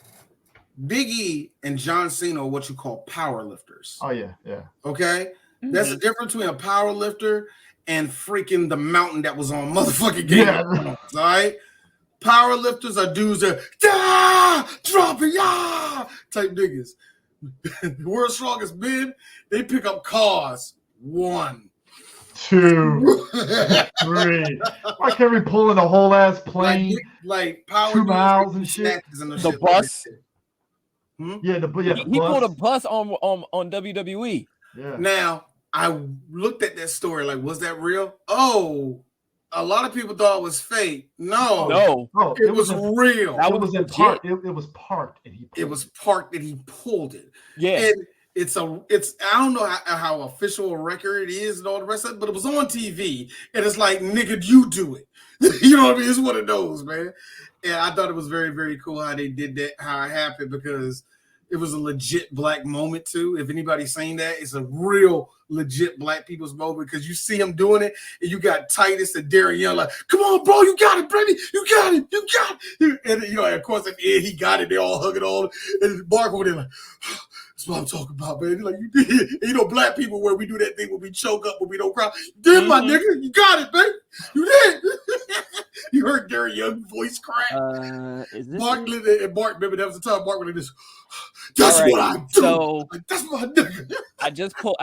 Big E and John Cena are what you call power lifters. Oh, yeah. Okay? Mm-hmm. That's the difference between a power lifter and freaking the mountain that was on motherfucking Game of Thrones, all right? Power lifters are dudes that dropping type niggas. The world's strongest men, they pick up cars. 1, 2, 3. Why can't we pull in a whole ass plane? Like power 2 miles and shit. The bus. Yeah, the bus. He pulled a bus on WWE. Yeah. Now I looked at that story. Like, was that real? Oh, a lot of people thought it was fake. No, it was real. It was parked. It was parked, and he. It was parked, and he pulled it. Yeah, and it's. I don't know how official a record it is and all the rest of it, but it was on TV, and it's like, nigga, you do it. You know what I mean? It's one of those, man. And I thought it was very, very cool how they did that, how it happened, because It was a legit black moment too. If anybody's seen that, it's a real legit black people's moment because you see him doing it, and you got Titus and Darren Young like, "Come on, bro, you got it, baby, you got it, you got it." And of course, at the end, he got it. They all hugging on, and Mark over there like, "That's what I'm talking about, baby." Like you did, and, black people where we do that thing where we choke up, when we don't cry. Damn, my nigga, you got it, baby, you did. You heard Darren Young's voice crack. Is this Mark, and Mark, remember that was the time Mark really just. That's what I do. So like, that's my nigga. I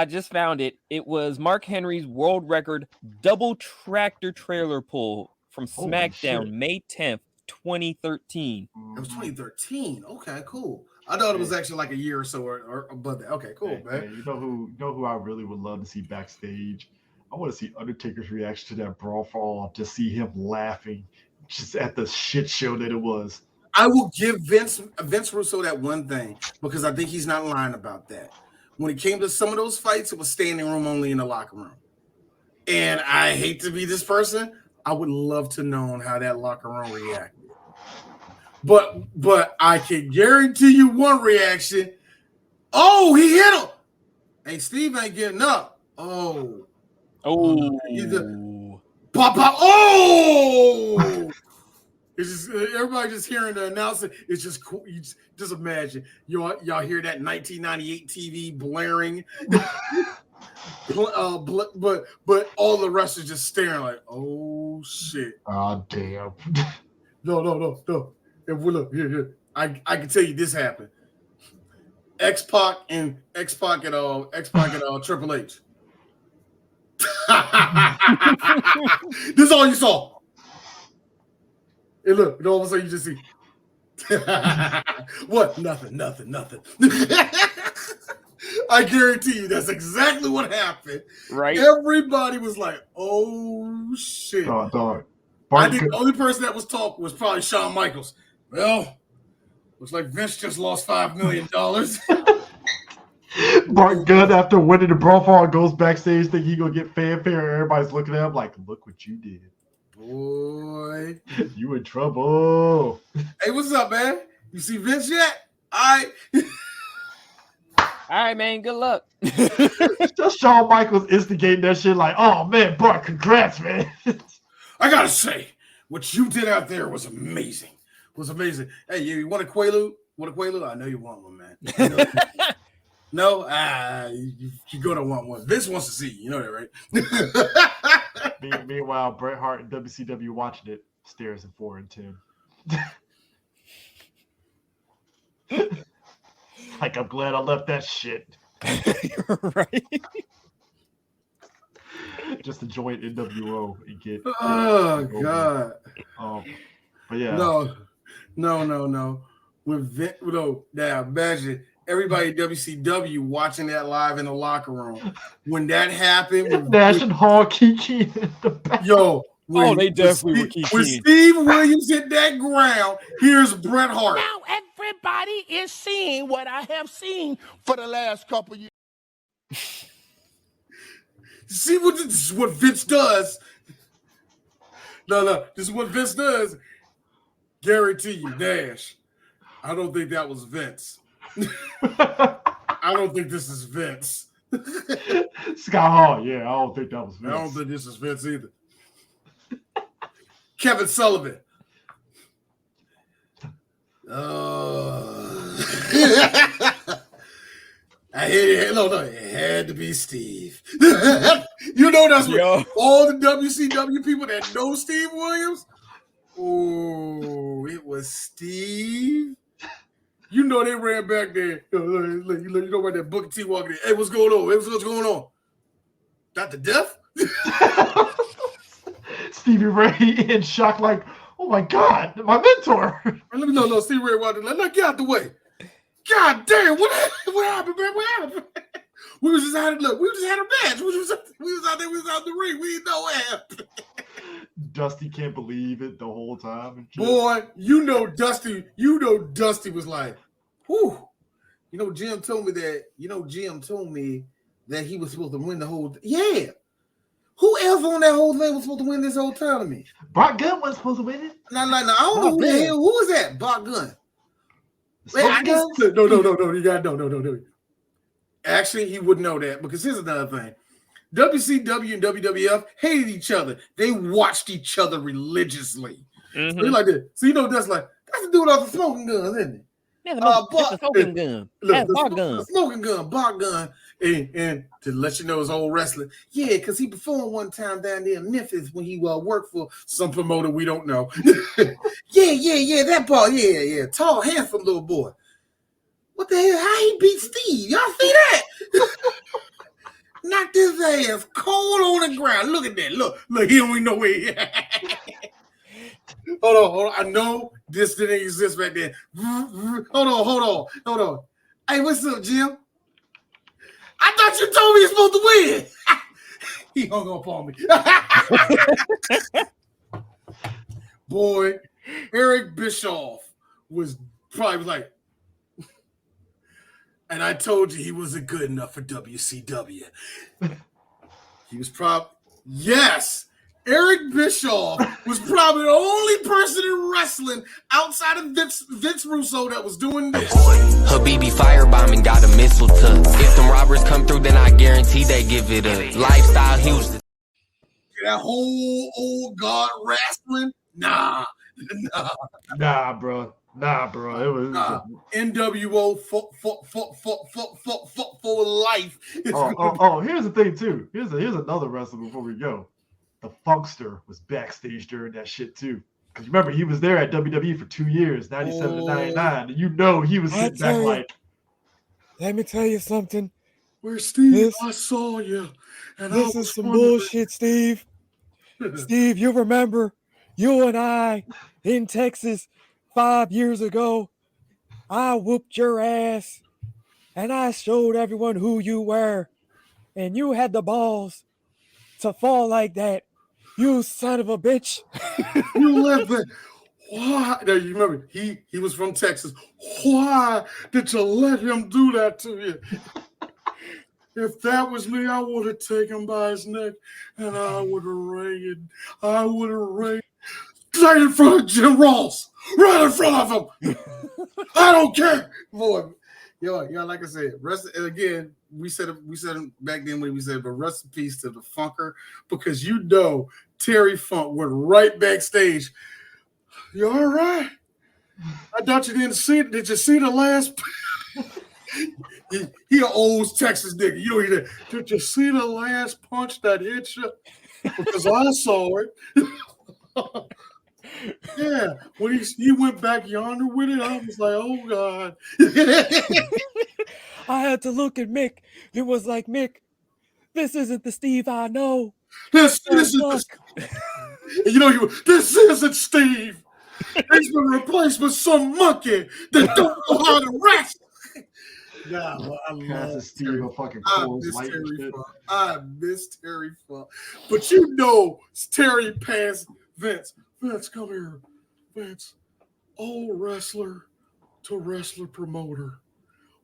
just found it. It was Mark Henry's world record double tractor trailer pull from SmackDown, May 10th, 2013. It was 2013. Okay, cool. I thought it was actually like a year or so or above that. Okay, cool, man. You know who I really would love to see backstage? I want to see Undertaker's reaction to that brawl fall. Just see him laughing, just at the shit show that it was. I will give Vince Russo that one thing because I think he's not lying about that. When it came to some of those fights, it was standing room only in the locker room. And I hate to be this person. I would love to know how that locker room reacted. But I can guarantee you one reaction. Oh, he hit him. Hey, Steve ain't getting up. Oh. Pop. Oh. It's just everybody just hearing the announcement. It's just cool. You just imagine y'all hear that 1998 TV blaring, but all the wrestlers just staring like, oh shit. Oh damn. No. And look here. I can tell you this happened. X-Pac and Triple H. This is all you saw. And look, all of a sudden you just see what? Nothing. I guarantee you that's exactly what happened. Right. Everybody was like, oh shit. Dog. I think the only person that was talking was probably Shawn Michaels. Well, looks like Vince just lost $5 million. Bart Gunn, after winning the brawl fall, goes backstage thinking he gonna get fanfare. Everybody's looking at him like, look what you did. Boy, you in trouble. Hey, what's up, man? You see Vince yet? All right, man. Good luck. Just Shawn Michaels instigating that shit like, oh man, Bart, congrats, man. I gotta say, what you did out there was amazing. Hey, you want a Quaalude? I know you want one, man. No, you're gonna want one. Vince wants to see you. You know that, right? Meanwhile, Bret Hart and WCW watching it stares at 4 and 10. Like, I'm glad I left that shit. Right. Just to join NWO and get. Oh God. But yeah. No. Now imagine. Everybody at WCW watching that live in the locker room. When that happened, Nash and Hall Kiki in the back. Yo, they definitely were Kiki. When Steve Williams hit that ground, here's Bret Hart. Now everybody is seeing what I have seen for the last couple years. See what this is what Vince does. No, this is what Vince does. Guarantee you, Nash. I don't think that was Vince. I don't think this is Vince. Scott Hall, yeah, I don't think that was Vince. I don't think this is Vince either. Kevin Sullivan. It had to be Steve. You know that's what all the WCW people that know Steve Williams. Oh, it was Steve. You know they ran back there. You know about that Booker T walking in. Hey, what's going on? What's going on? Dr. Death? Stevie Ray in shock, like, oh my God, my mentor. Let me know. Stevie Ray walked in. Like, get out the way. God damn, what happened, man? What happened? We just had a match. We was out there, we was out the ring. We didn't know what happened. Dusty can't believe it the whole time. Boy, Dusty was like, whew. Jim told me that he was supposed to win the whole yeah. Who else on that whole thing was supposed to win this whole tournament? Bart Gunn wasn't supposed to win it. No. I don't know who the hell. Who was that? Bart Gunn. Smoking guns? No. You got no. Actually, he would know that because here's another thing. WCW and WWF hated each other. They watched each other religiously. Mm-hmm. So like that. So that's the dude off the smoking gun, isn't it? Yeah, that's the smoking gun. That's bar gun. The smoking gun, bar gun. And to let you know, it's old wrestling. Yeah, because he performed one time down there in Memphis when he worked for some promoter we don't know. yeah, that bar. Yeah. Tall, handsome little boy. What the hell? How he beat Steve? Y'all see that? Knocked his ass cold on the ground. Look at that. Look, he don't even know where he Hold on. I know this didn't exist back then. Hold on. Hey, what's up, Jim? I thought you told me you're supposed to win. He hung up on me. Boy, Eric Bischoff was probably like, and I told you he wasn't good enough for WCW. He was yes. Eric Bischoff was probably the only person in wrestling outside of Vince Russo that was doing this. Habibi firebombing got a missile to. If them robbers come through, then I guarantee they give it a lifestyle. He was that whole old god wrestling. Nah, bro. It was NWO for life. Here's the thing too. Here's another wrestler before we go. The Funkster was backstage during that shit too. Because remember, he was there at WWE for 2 years, 97 to 99. And he was sitting back like. Let me tell you something. Where's Steve? I saw you. And this is some bullshit, Steve. Steve, you remember you and I in Texas 5 years ago? I whooped your ass and I showed everyone who you were. And you had the balls to fall like that. You son of a bitch. You left it. Why? Now you remember he was from Texas. Why did you let him do that to you? If that was me, I would have taken him by his neck and I would have raided. Right in front of Jim Ross. Right in front of him. I don't care. Boy, yo, like I said, again, we said it back then when we said, but rest in peace to the Funker, because Terry Funk went right backstage. You all right? I thought you didn't see it. Did you see the last? he an old Texas nigga. Did you see the last punch that hit you? Because I saw it. Yeah, when he went back yonder with it, I was like, oh God. I had to look at Mick. It was like, Mick, this isn't the Steve I know. This isn't Steve. He's been replaced with some monkey that don't know how to wrestle. Nah, well, I love Steve. Fucking I miss Terry Funk. But Terry passed Vince. Vince, come here. Vince, old wrestler to wrestler promoter.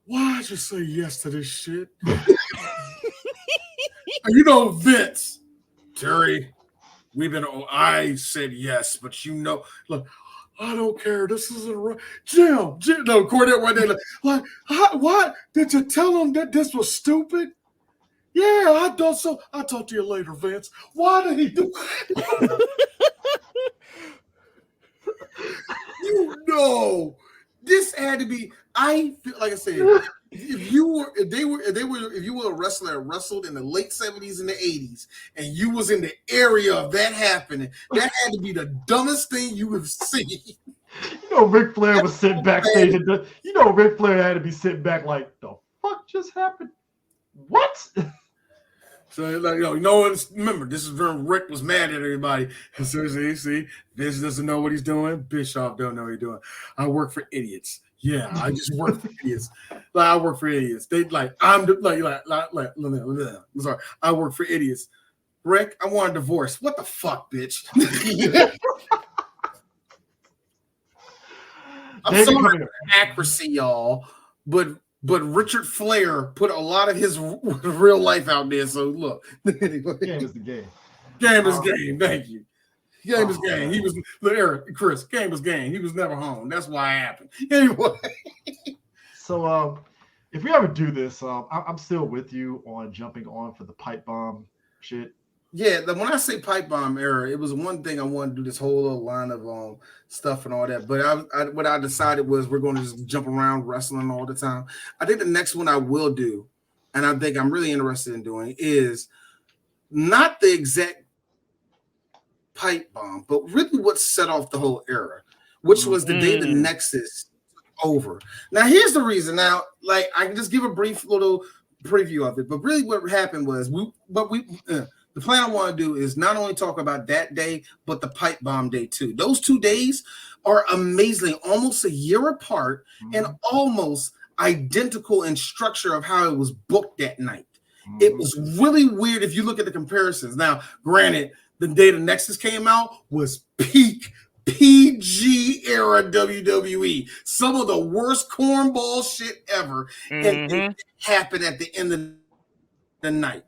Why'd you say yes to this shit? Vince, Terry, I said yes, but look, I don't care. This isn't right. Jim, no, Cornette right there. Like, why did you tell him that this was stupid? Yeah, I done so. I'll talk to you later, Vince. Why did he do that? This had to be. I feel like I said, if you were a wrestler that wrestled in the late 70s and the 80s, and you was in the area of that happening, that had to be the dumbest thing you have seen. Ric Flair was sitting backstage, and Ric Flair had to be sitting back like, the fuck just happened? What? So, remember, this is when Rick was mad at everybody. So, see, Vince doesn't know what he's doing. Bischoff don't know what he's doing. I work for idiots. Yeah, I just work for idiots. I work for idiots. They I'm sorry. I work for idiots. Rick, I want a divorce. What the fuck, bitch? I'm sorry for accuracy, y'all, but Richard Flair put a lot of his real life out there. So look, game is the game. Game is game. Thank you. Game was game. He was Chris. Game was game. He was never home. That's why it happened. Anyway. So if we ever do this, I'm still with you on jumping on for the pipe bomb shit. Yeah, when I say pipe bomb era, it was one thing I wanted to do this whole little line of stuff and all that. But what I decided was we're going to just jump around wrestling all the time. I think the next one I will do, and I think I'm really interested in doing, is not the exact pipe bomb, but really what set off the whole era, which was the day the Nexus took over. Now, here's the reason. Now, like, I can just give a brief little preview of it, but really what happened was the plan I want to do is not only talk about that day, but the pipe bomb day too. Those 2 days are amazingly almost a year apart and almost identical in structure of how it was booked that night. It was really weird if you look at the comparisons. Now, granted, the day the Nexus came out was peak PG era WWE. Some of the worst cornball shit ever. And it happened at the end of the night.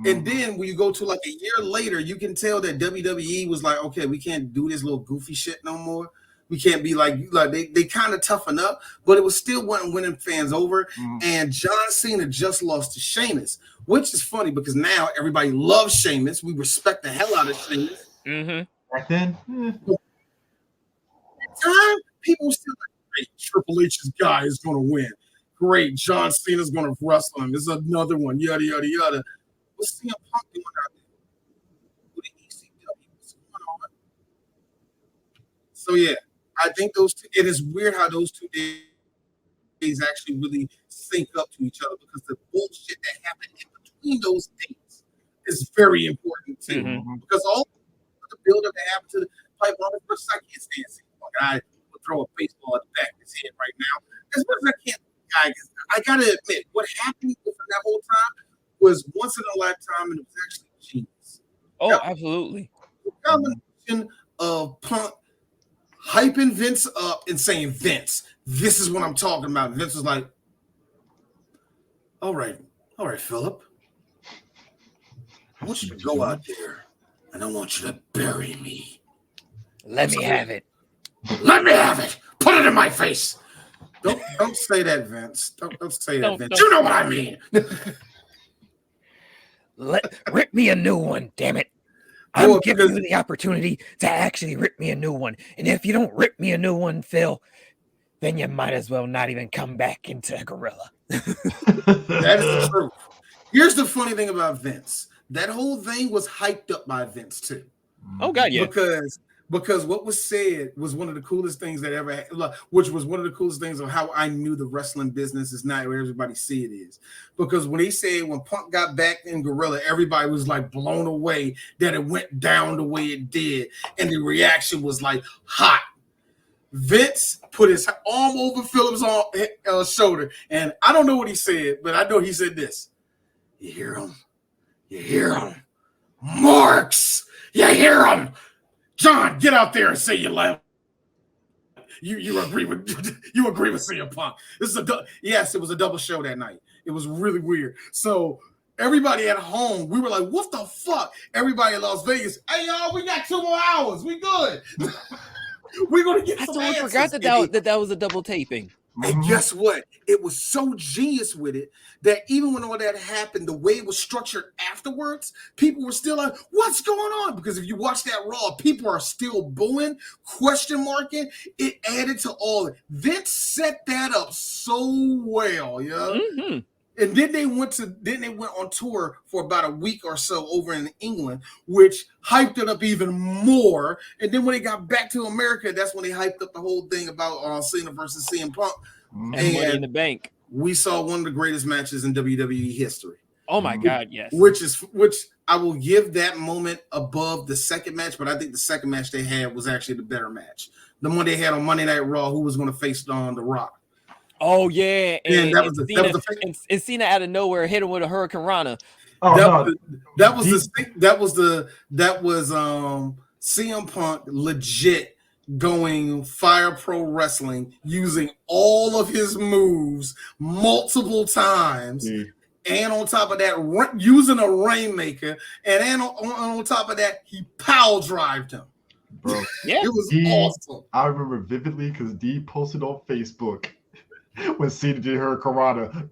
And then when you go to like a year later, you can tell that WWE was like, okay, we can't do this little goofy shit no more. We can't be like they kind of toughen up, but it was still wasn't winning fans over. And John Cena just lost to Sheamus, which is funny because now everybody loves Sheamus. We respect the hell out of Sheamus. Back then, at the time, people were still like, great, Triple H's guy is going to win. Great, John Cena's going to wrestle him. There's another one, yada, yada, yada. What's CM Punk doing out there? With the ECW, what's going on? So yeah, I think it is weird how those 2 days actually really sync up to each other because the bullshit that happened in between those days is very important too. Because all the build-up that happened to the pipe bomb, as much as I can't stand CM Punk, I would throw a baseball at the back of his head right now. As much as I can't, I gotta admit, what happened within that whole time was once in a lifetime, and it was actually genius. Oh, absolutely. The combination of Punk hyping Vince up and saying, Vince, this is what I'm talking about. Vince was like, all right, Philip. I want you to go out there, and I want you to bury me. Let me have it. Let me have it. Put it in my face. Don't say that, Vince. Don't say that, Vince. You know what I mean. Rip me a new one, damn it. I'm giving you the opportunity to actually rip me a new one. And if you don't rip me a new one, Phil, then you might as well not even come back into Gorilla. That is the truth. Here's the funny thing about Vince. That whole thing was hyped up by Vince, too. Oh, God, yeah. Because what was said was one of the coolest things that ever, which was one of the coolest things of how I knew the wrestling business is not where everybody see it is. Because when he said when Punk got back in Gorilla, everybody was like blown away that it went down the way it did. And the reaction was like hot. Vince put his arm over Philip's shoulder. And I don't know what he said, but I know he said this. You hear him? You hear him? Marks! You hear him? John, get out there and say you love. You agree with CM Punk. Yes, it was a double show that night. It was really weird. So everybody at home, we were like, "What the fuck?" Everybody in Las Vegas, hey y'all, we got 2 more hours. We good. We're gonna get some answers. I forgot that was a double taping. And guess what? It was so genius with it that even when all that happened, the way it was structured afterwards, people were still like, what's going on? Because if you watch that Raw, people are still booing, question marking. It added to all of it. Vince set that up so well, yeah. And then they went on tour for about a week or so over in England, which hyped it up even more. And then when they got back to America, that's when they hyped up the whole thing about Cena versus CM Punk. And Money in the Bank. We saw one of the greatest matches in WWE history. Oh my God, yes. Which I will give that moment above the second match, but I think the second match they had was actually the better match. The one they had on Monday Night Raw, who was going to face The Rock. Oh yeah, and Cena out of nowhere hit him with a Hurricane Rana. That was CM Punk legit going Fire Pro Wrestling using all of his moves multiple times. And on top of that, using a Rainmaker, and on top of that, he pile drived him. Bro, Yeah. It was awesome. I remember vividly because D posted on Facebook when Cena did her karate,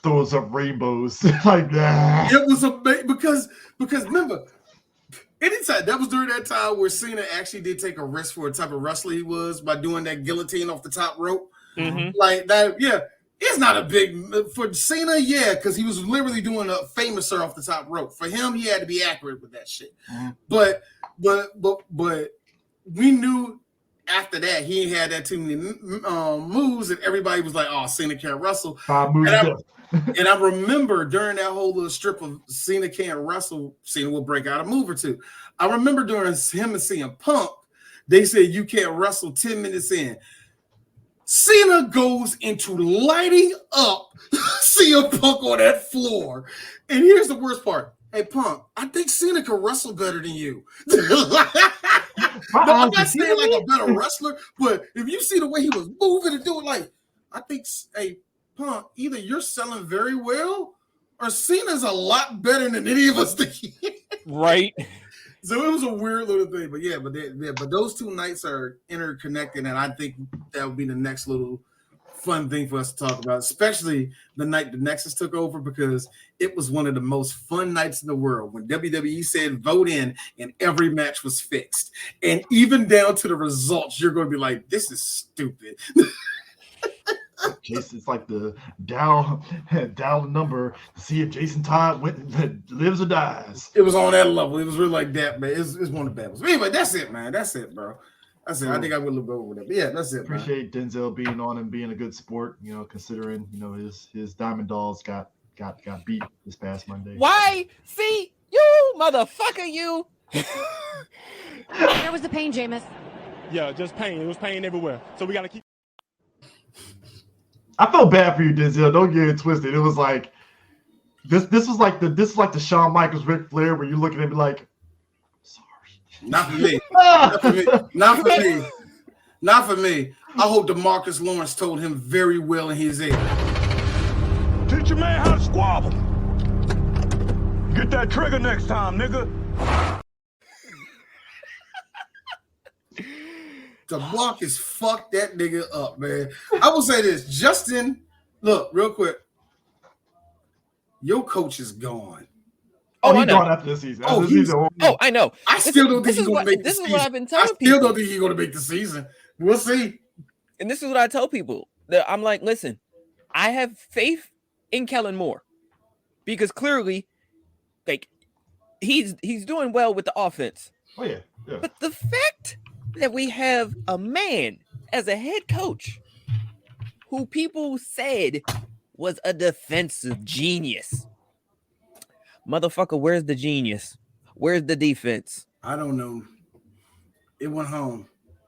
throws up rainbows like that. It was amazing because remember, anytime that was during that time where Cena actually did take a risk for a type of wrestler he was by doing that guillotine off the top rope. Mhm. Like that, yeah. It's not a big for Cena, yeah, because he was literally doing a famouser off the top rope. For him, he had to be accurate with that shit. But we knew after that he had that too many moves, and everybody was like, "Oh, Cena can't wrestle." 5 moves. And I remember during that whole little strip of Cena can't wrestle, Cena will break out a move or two. I remember during him and CM Punk, they said you can't wrestle 10 minutes in. Cena goes into lighting up CM Punk on that floor. And here's the worst part. Hey, Punk, I think Cena can wrestle better than you. No, I'm not saying like a better wrestler, but if you see the way he was moving and doing, like, I think, hey, Punk, either you're selling very well or Cena's a lot better than any of us think. Right. So it was a weird little thing, but yeah, but those two nights are interconnected, and I think that would be the next little fun thing for us to talk about, especially the night the Nexus took over, because it was one of the most fun nights in the world when WWE said vote in and every match was fixed, and even down to the results, you're going to be like, this is stupid. Jason's like the dial number to see if Jason Todd lives or dies. It was on that level. It was really like that, man. It's one of the bad ones. But anyway, that's it, man. That's it, bro. That's it. I think I will go over that. But yeah, that's it. Appreciate Denzel being on and being a good sport. You know, considering his Diamond Dolls got beat this past Monday. Why? See, you motherfucker, you. Where was the pain, Jameis? Yeah, just pain. It was pain everywhere. So we got to keep. I felt bad for you, Denzel. Don't get it twisted. It was like this was like the Shawn Michaels Ric Flair where you're looking at me like, sorry. Not for me. Not for me. Not for me. Not for me. I hope DeMarcus Lawrence told him very well in his ear. Teach your man how to squabble. Get that trigger next time, nigga. DeMarcus fucked that nigga up, man. I will say this, Justin. Look, real quick. Your coach is gone. Oh, he's gone after this season. I know. I still don't think he's going to make the season. This is what I've been telling people. I still don't think he's going to make the season. We'll see. And this is what I tell people. I'm like, listen, I have faith in Kellen Moore because clearly, like, he's doing well with the offense. Oh yeah. But the fact that we have a man as a head coach who people said was a defensive genius. Motherfucker, where's the genius? Where's the defense? I don't know. It went home.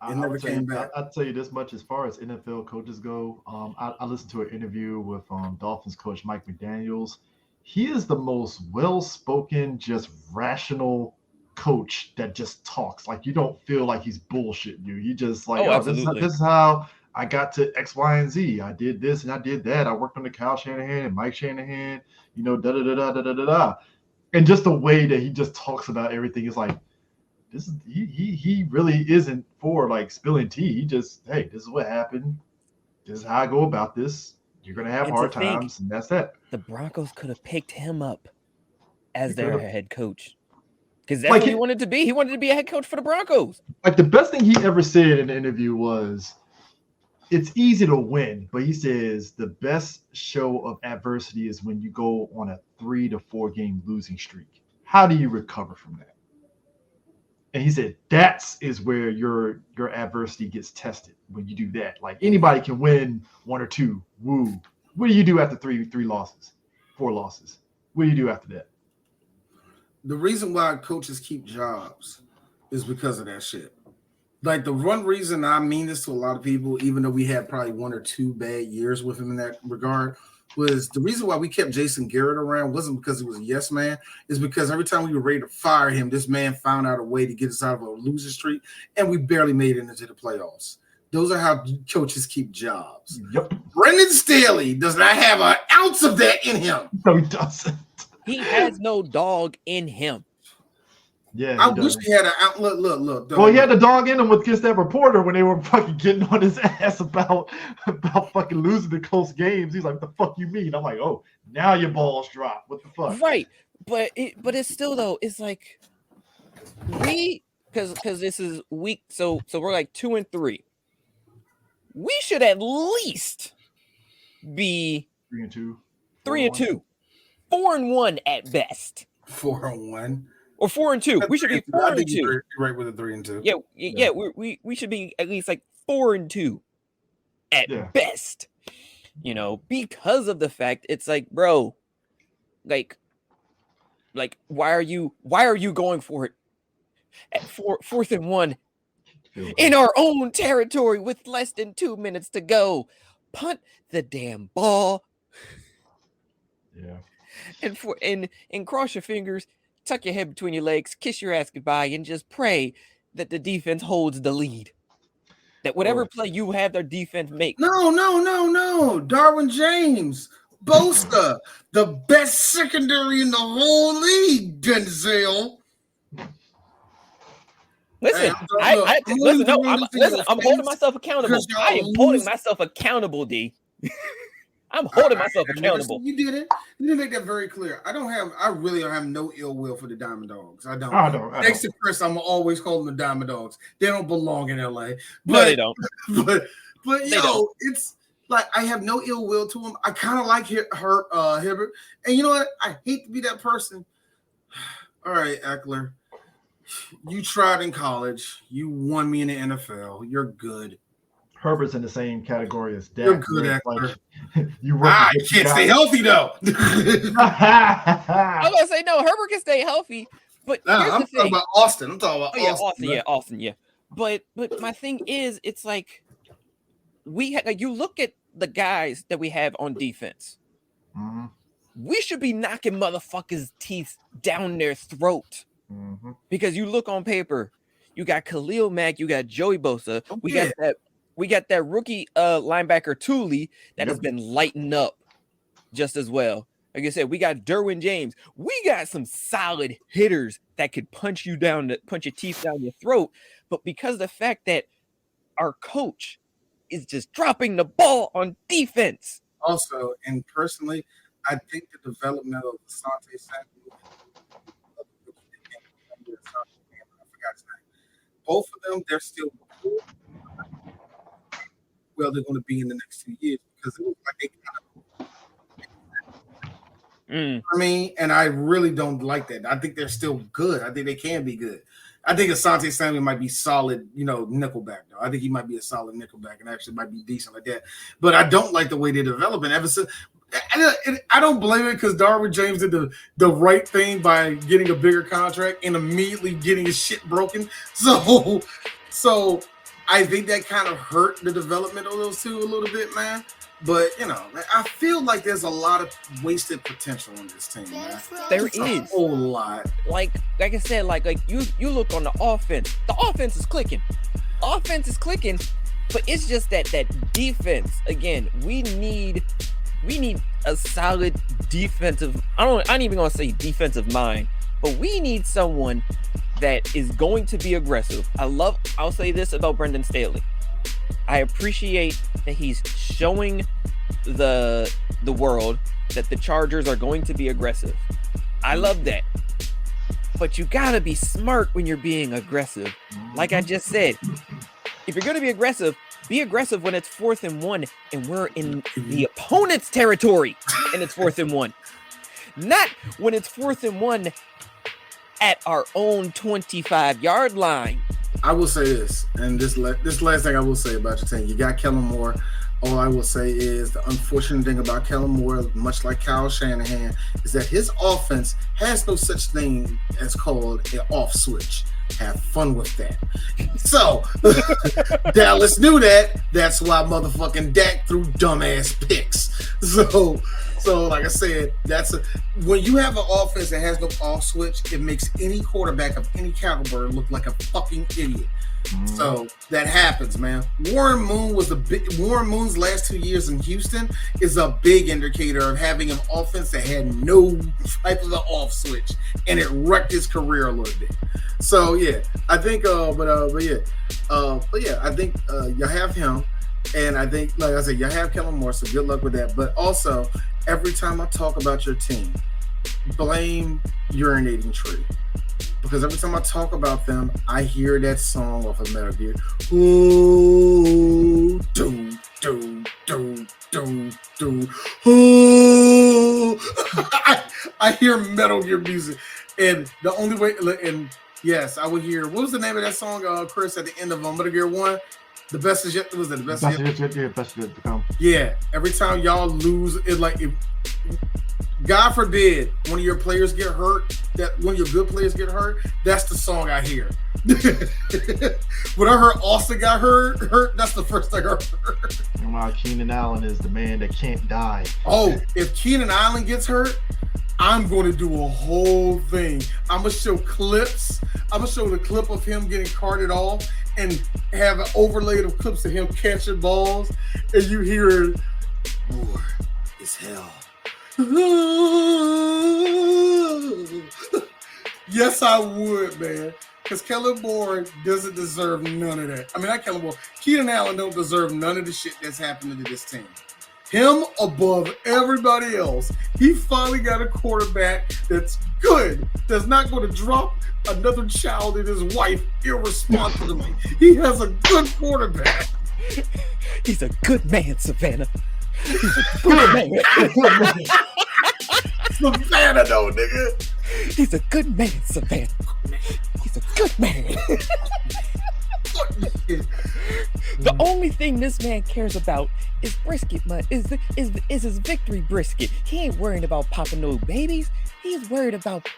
It never came back. I'll tell you this much as far as NFL coaches go. I listened to an interview with Dolphins coach Mike McDaniels. He is the most well-spoken, just rational coach that just talks. Like, you don't feel like he's bullshitting you. He just like, this is how I got to X, Y, and Z. I did this and I did that. I worked under Kyle Shanahan and Mike Shanahan, da-da-da-da-da-da-da-da. And just the way that he just talks about everything is like, this is he really isn't for like spilling tea. He just, hey, this is what happened. This is how I go about this. You're gonna have hard times, and that's that. The Broncos could have picked him up as their head coach. Because that's what he wanted to be. He wanted to be a head coach for the Broncos. Like, the best thing he ever said in the interview was, it's easy to win, but he says the best show of adversity is when you go on a 3 to 4 game losing streak. How do you recover from that? And he said is where your adversity gets tested when you do that. Like, anybody can win 1 or 2. Woo. What do you do after 3 losses, 4 losses? What do you do after that? The reason why coaches keep jobs is because of that shit. Like, the one reason I mean this to a lot of people, even though we had probably 1 or 2 bad years with him in that regard, was the reason why we kept Jason Garrett around wasn't because he was a yes man. It's because every time we were ready to fire him, this man found out a way to get us out of a losing streak, and we barely made it into the playoffs. Those are how coaches keep jobs. Yep. Brendan Staley does not have an ounce of that in him. No, he doesn't. He has no dog in him. Yeah, I wish he had an outlet. Look. Well, he had the dog in him against that reporter when they were fucking getting on his ass about fucking losing the close games. He's like, "What the fuck you mean?" I'm like, "Oh, now your balls drop. What the fuck?" Right, but it's still though. It's like because this is week, so we're like 2-3. We should at least be 3-2, 3-2, 4-1 at best. 4-1 or 4-2. We should be 4-2. You're right with a 3-2. Yeah. We should be at least like 4-2 at best. You know, because of the fact it's like, bro, like why are you going for it at 4th and 1 in our own territory with less than 2 minutes to go? Punt the damn ball. Yeah. And cross your fingers, tuck your head between your legs, kiss your ass goodbye, and just pray that the defense holds the lead. That whatever play you have their defense make. No. Darwin James, Bosa, the best secondary in the whole league, Denzel. Listen, I'm holding myself accountable. I am holding myself accountable, D. I'm holding myself accountable. You did it. You didn't make that very clear. I really don't have no ill will for the Diamond Dogs. I don't. Thanks to Chris, I'm always calling the Diamond Dogs. They don't belong in LA. No, they don't. But it's like I have no ill will to them. I kind of like Hibbert. And you know what? I hate to be that person. All right, Eckler. You tried in college. You won me in the NFL. You're good. Herbert's in the same category as Dak. You're good, Eckler. You can't stay healthy though. I was gonna say no. Herbert can stay healthy, but I'm talking about Austin. I'm talking about Austin. Yeah. But my thing is, it's like you look at the guys that we have on defense. Mm-hmm. We should be knocking motherfuckers' teeth down their throat. Mm-hmm. Because you look on paper, you got Khalil Mack, you got Joey Bosa, we got that rookie linebacker Thule that has been lighting up just as well. Like I said, we got Derwin James. We got some solid hitters that could punch your teeth down your throat. But because of the fact that our coach is just dropping the ball on defense. Also, and personally, I think the development of Asante Samuel, both of them, they're still cool. Well, they're going to be in the next 2 years because it looks like they kind of. I mean, and I really don't like that. I think they're still good. I think they can be good. I think Asante Samuel might be solid, nickelback though. I think he might be a solid nickelback and actually might be decent like that. But I don't like the way they're developing. Ever since, I don't blame it because Darwin James did the right thing by getting a bigger contract and immediately getting his shit broken. So I think that kind of hurt the development of those two a little bit, man. But, I feel like there's a lot of wasted potential on this team, man. There is a whole lot. Like I said, like you look on the offense. The offense is clicking. But it's just that defense. Again, we need a solid defensive. I ain't even gonna say defensive mind, but we need someone that is going to be aggressive. I'll say this about Brendan Staley. I appreciate that he's showing the world that the Chargers are going to be aggressive. I love that. But you gotta be smart when you're being aggressive. Like I just said, if you're gonna be aggressive when it's 4th and 1 and we're in the opponent's territory and it's 4th and 1. Not when it's 4th and 1 at our own 25-yard line. I will say this, and this last thing I will say about your team. You got Kellen Moore. All I will say is the unfortunate thing about Kellen Moore, much like Kyle Shanahan, is that his offense has no such thing as called an off switch. Have fun with that. So, Dallas knew that. That's why motherfucking Dak threw dumbass picks. So, So, like I said, when you have an offense that has no off switch, it makes any quarterback of any caliber look like a fucking idiot. So that happens, man. Warren Moon's last 2 years in Houston is a big indicator of having an offense that had no type of an off switch, and it wrecked his career a little bit. So yeah, I think, I think you have him, and I think, like I said, you have Kellen Moore. So good luck with that. But also, every time I talk about your team, blame Urinating Tree. Because every time I talk about them, I hear that song off of Metal Gear. Ooh, do, do, do, do, do. Ooh. I hear Metal Gear music. And the only way, and yes, I would hear, what was the name of that song, Chris, at the end of Metal Gear 1? The best is yet, was it the best is yet to come? Yeah, every time y'all lose, it like, God forbid one of your players get hurt, that one of your good players get hurt, that's the song I hear. When I heard Austin got hurt, that's the first thing I heard. And while Keenan Allen is the man that can't die. Oh, if Keenan Allen gets hurt, I'm going to do a whole thing. I'm going to show clips. I'm going to show the clip of him getting carted off and have an overlay of clips of him catching balls. And you hear, war is hell. Yes, I would, man. Because Kellen Moore doesn't deserve none of that. I mean, not Kellen Moore. Keenan Allen don't deserve none of the shit that's happening to this team. Him above everybody else. He finally got a quarterback that's good, that's not going to drop another child and his wife irresponsibly. He has a good quarterback. He's a good man, Savannah. He's a good man. Savannah, though, nigga. He's a good man, Savannah. He's a good man. The only thing this man cares about is brisket, is his victory brisket. He ain't worried about popping no babies. He's worried about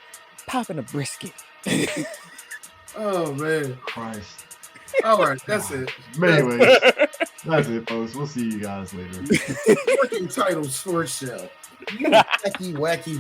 popping a brisket. Oh man, Christ. All right, that's it. But anyways, that's it, folks. We'll see you guys later. Working title sports show. You wacky.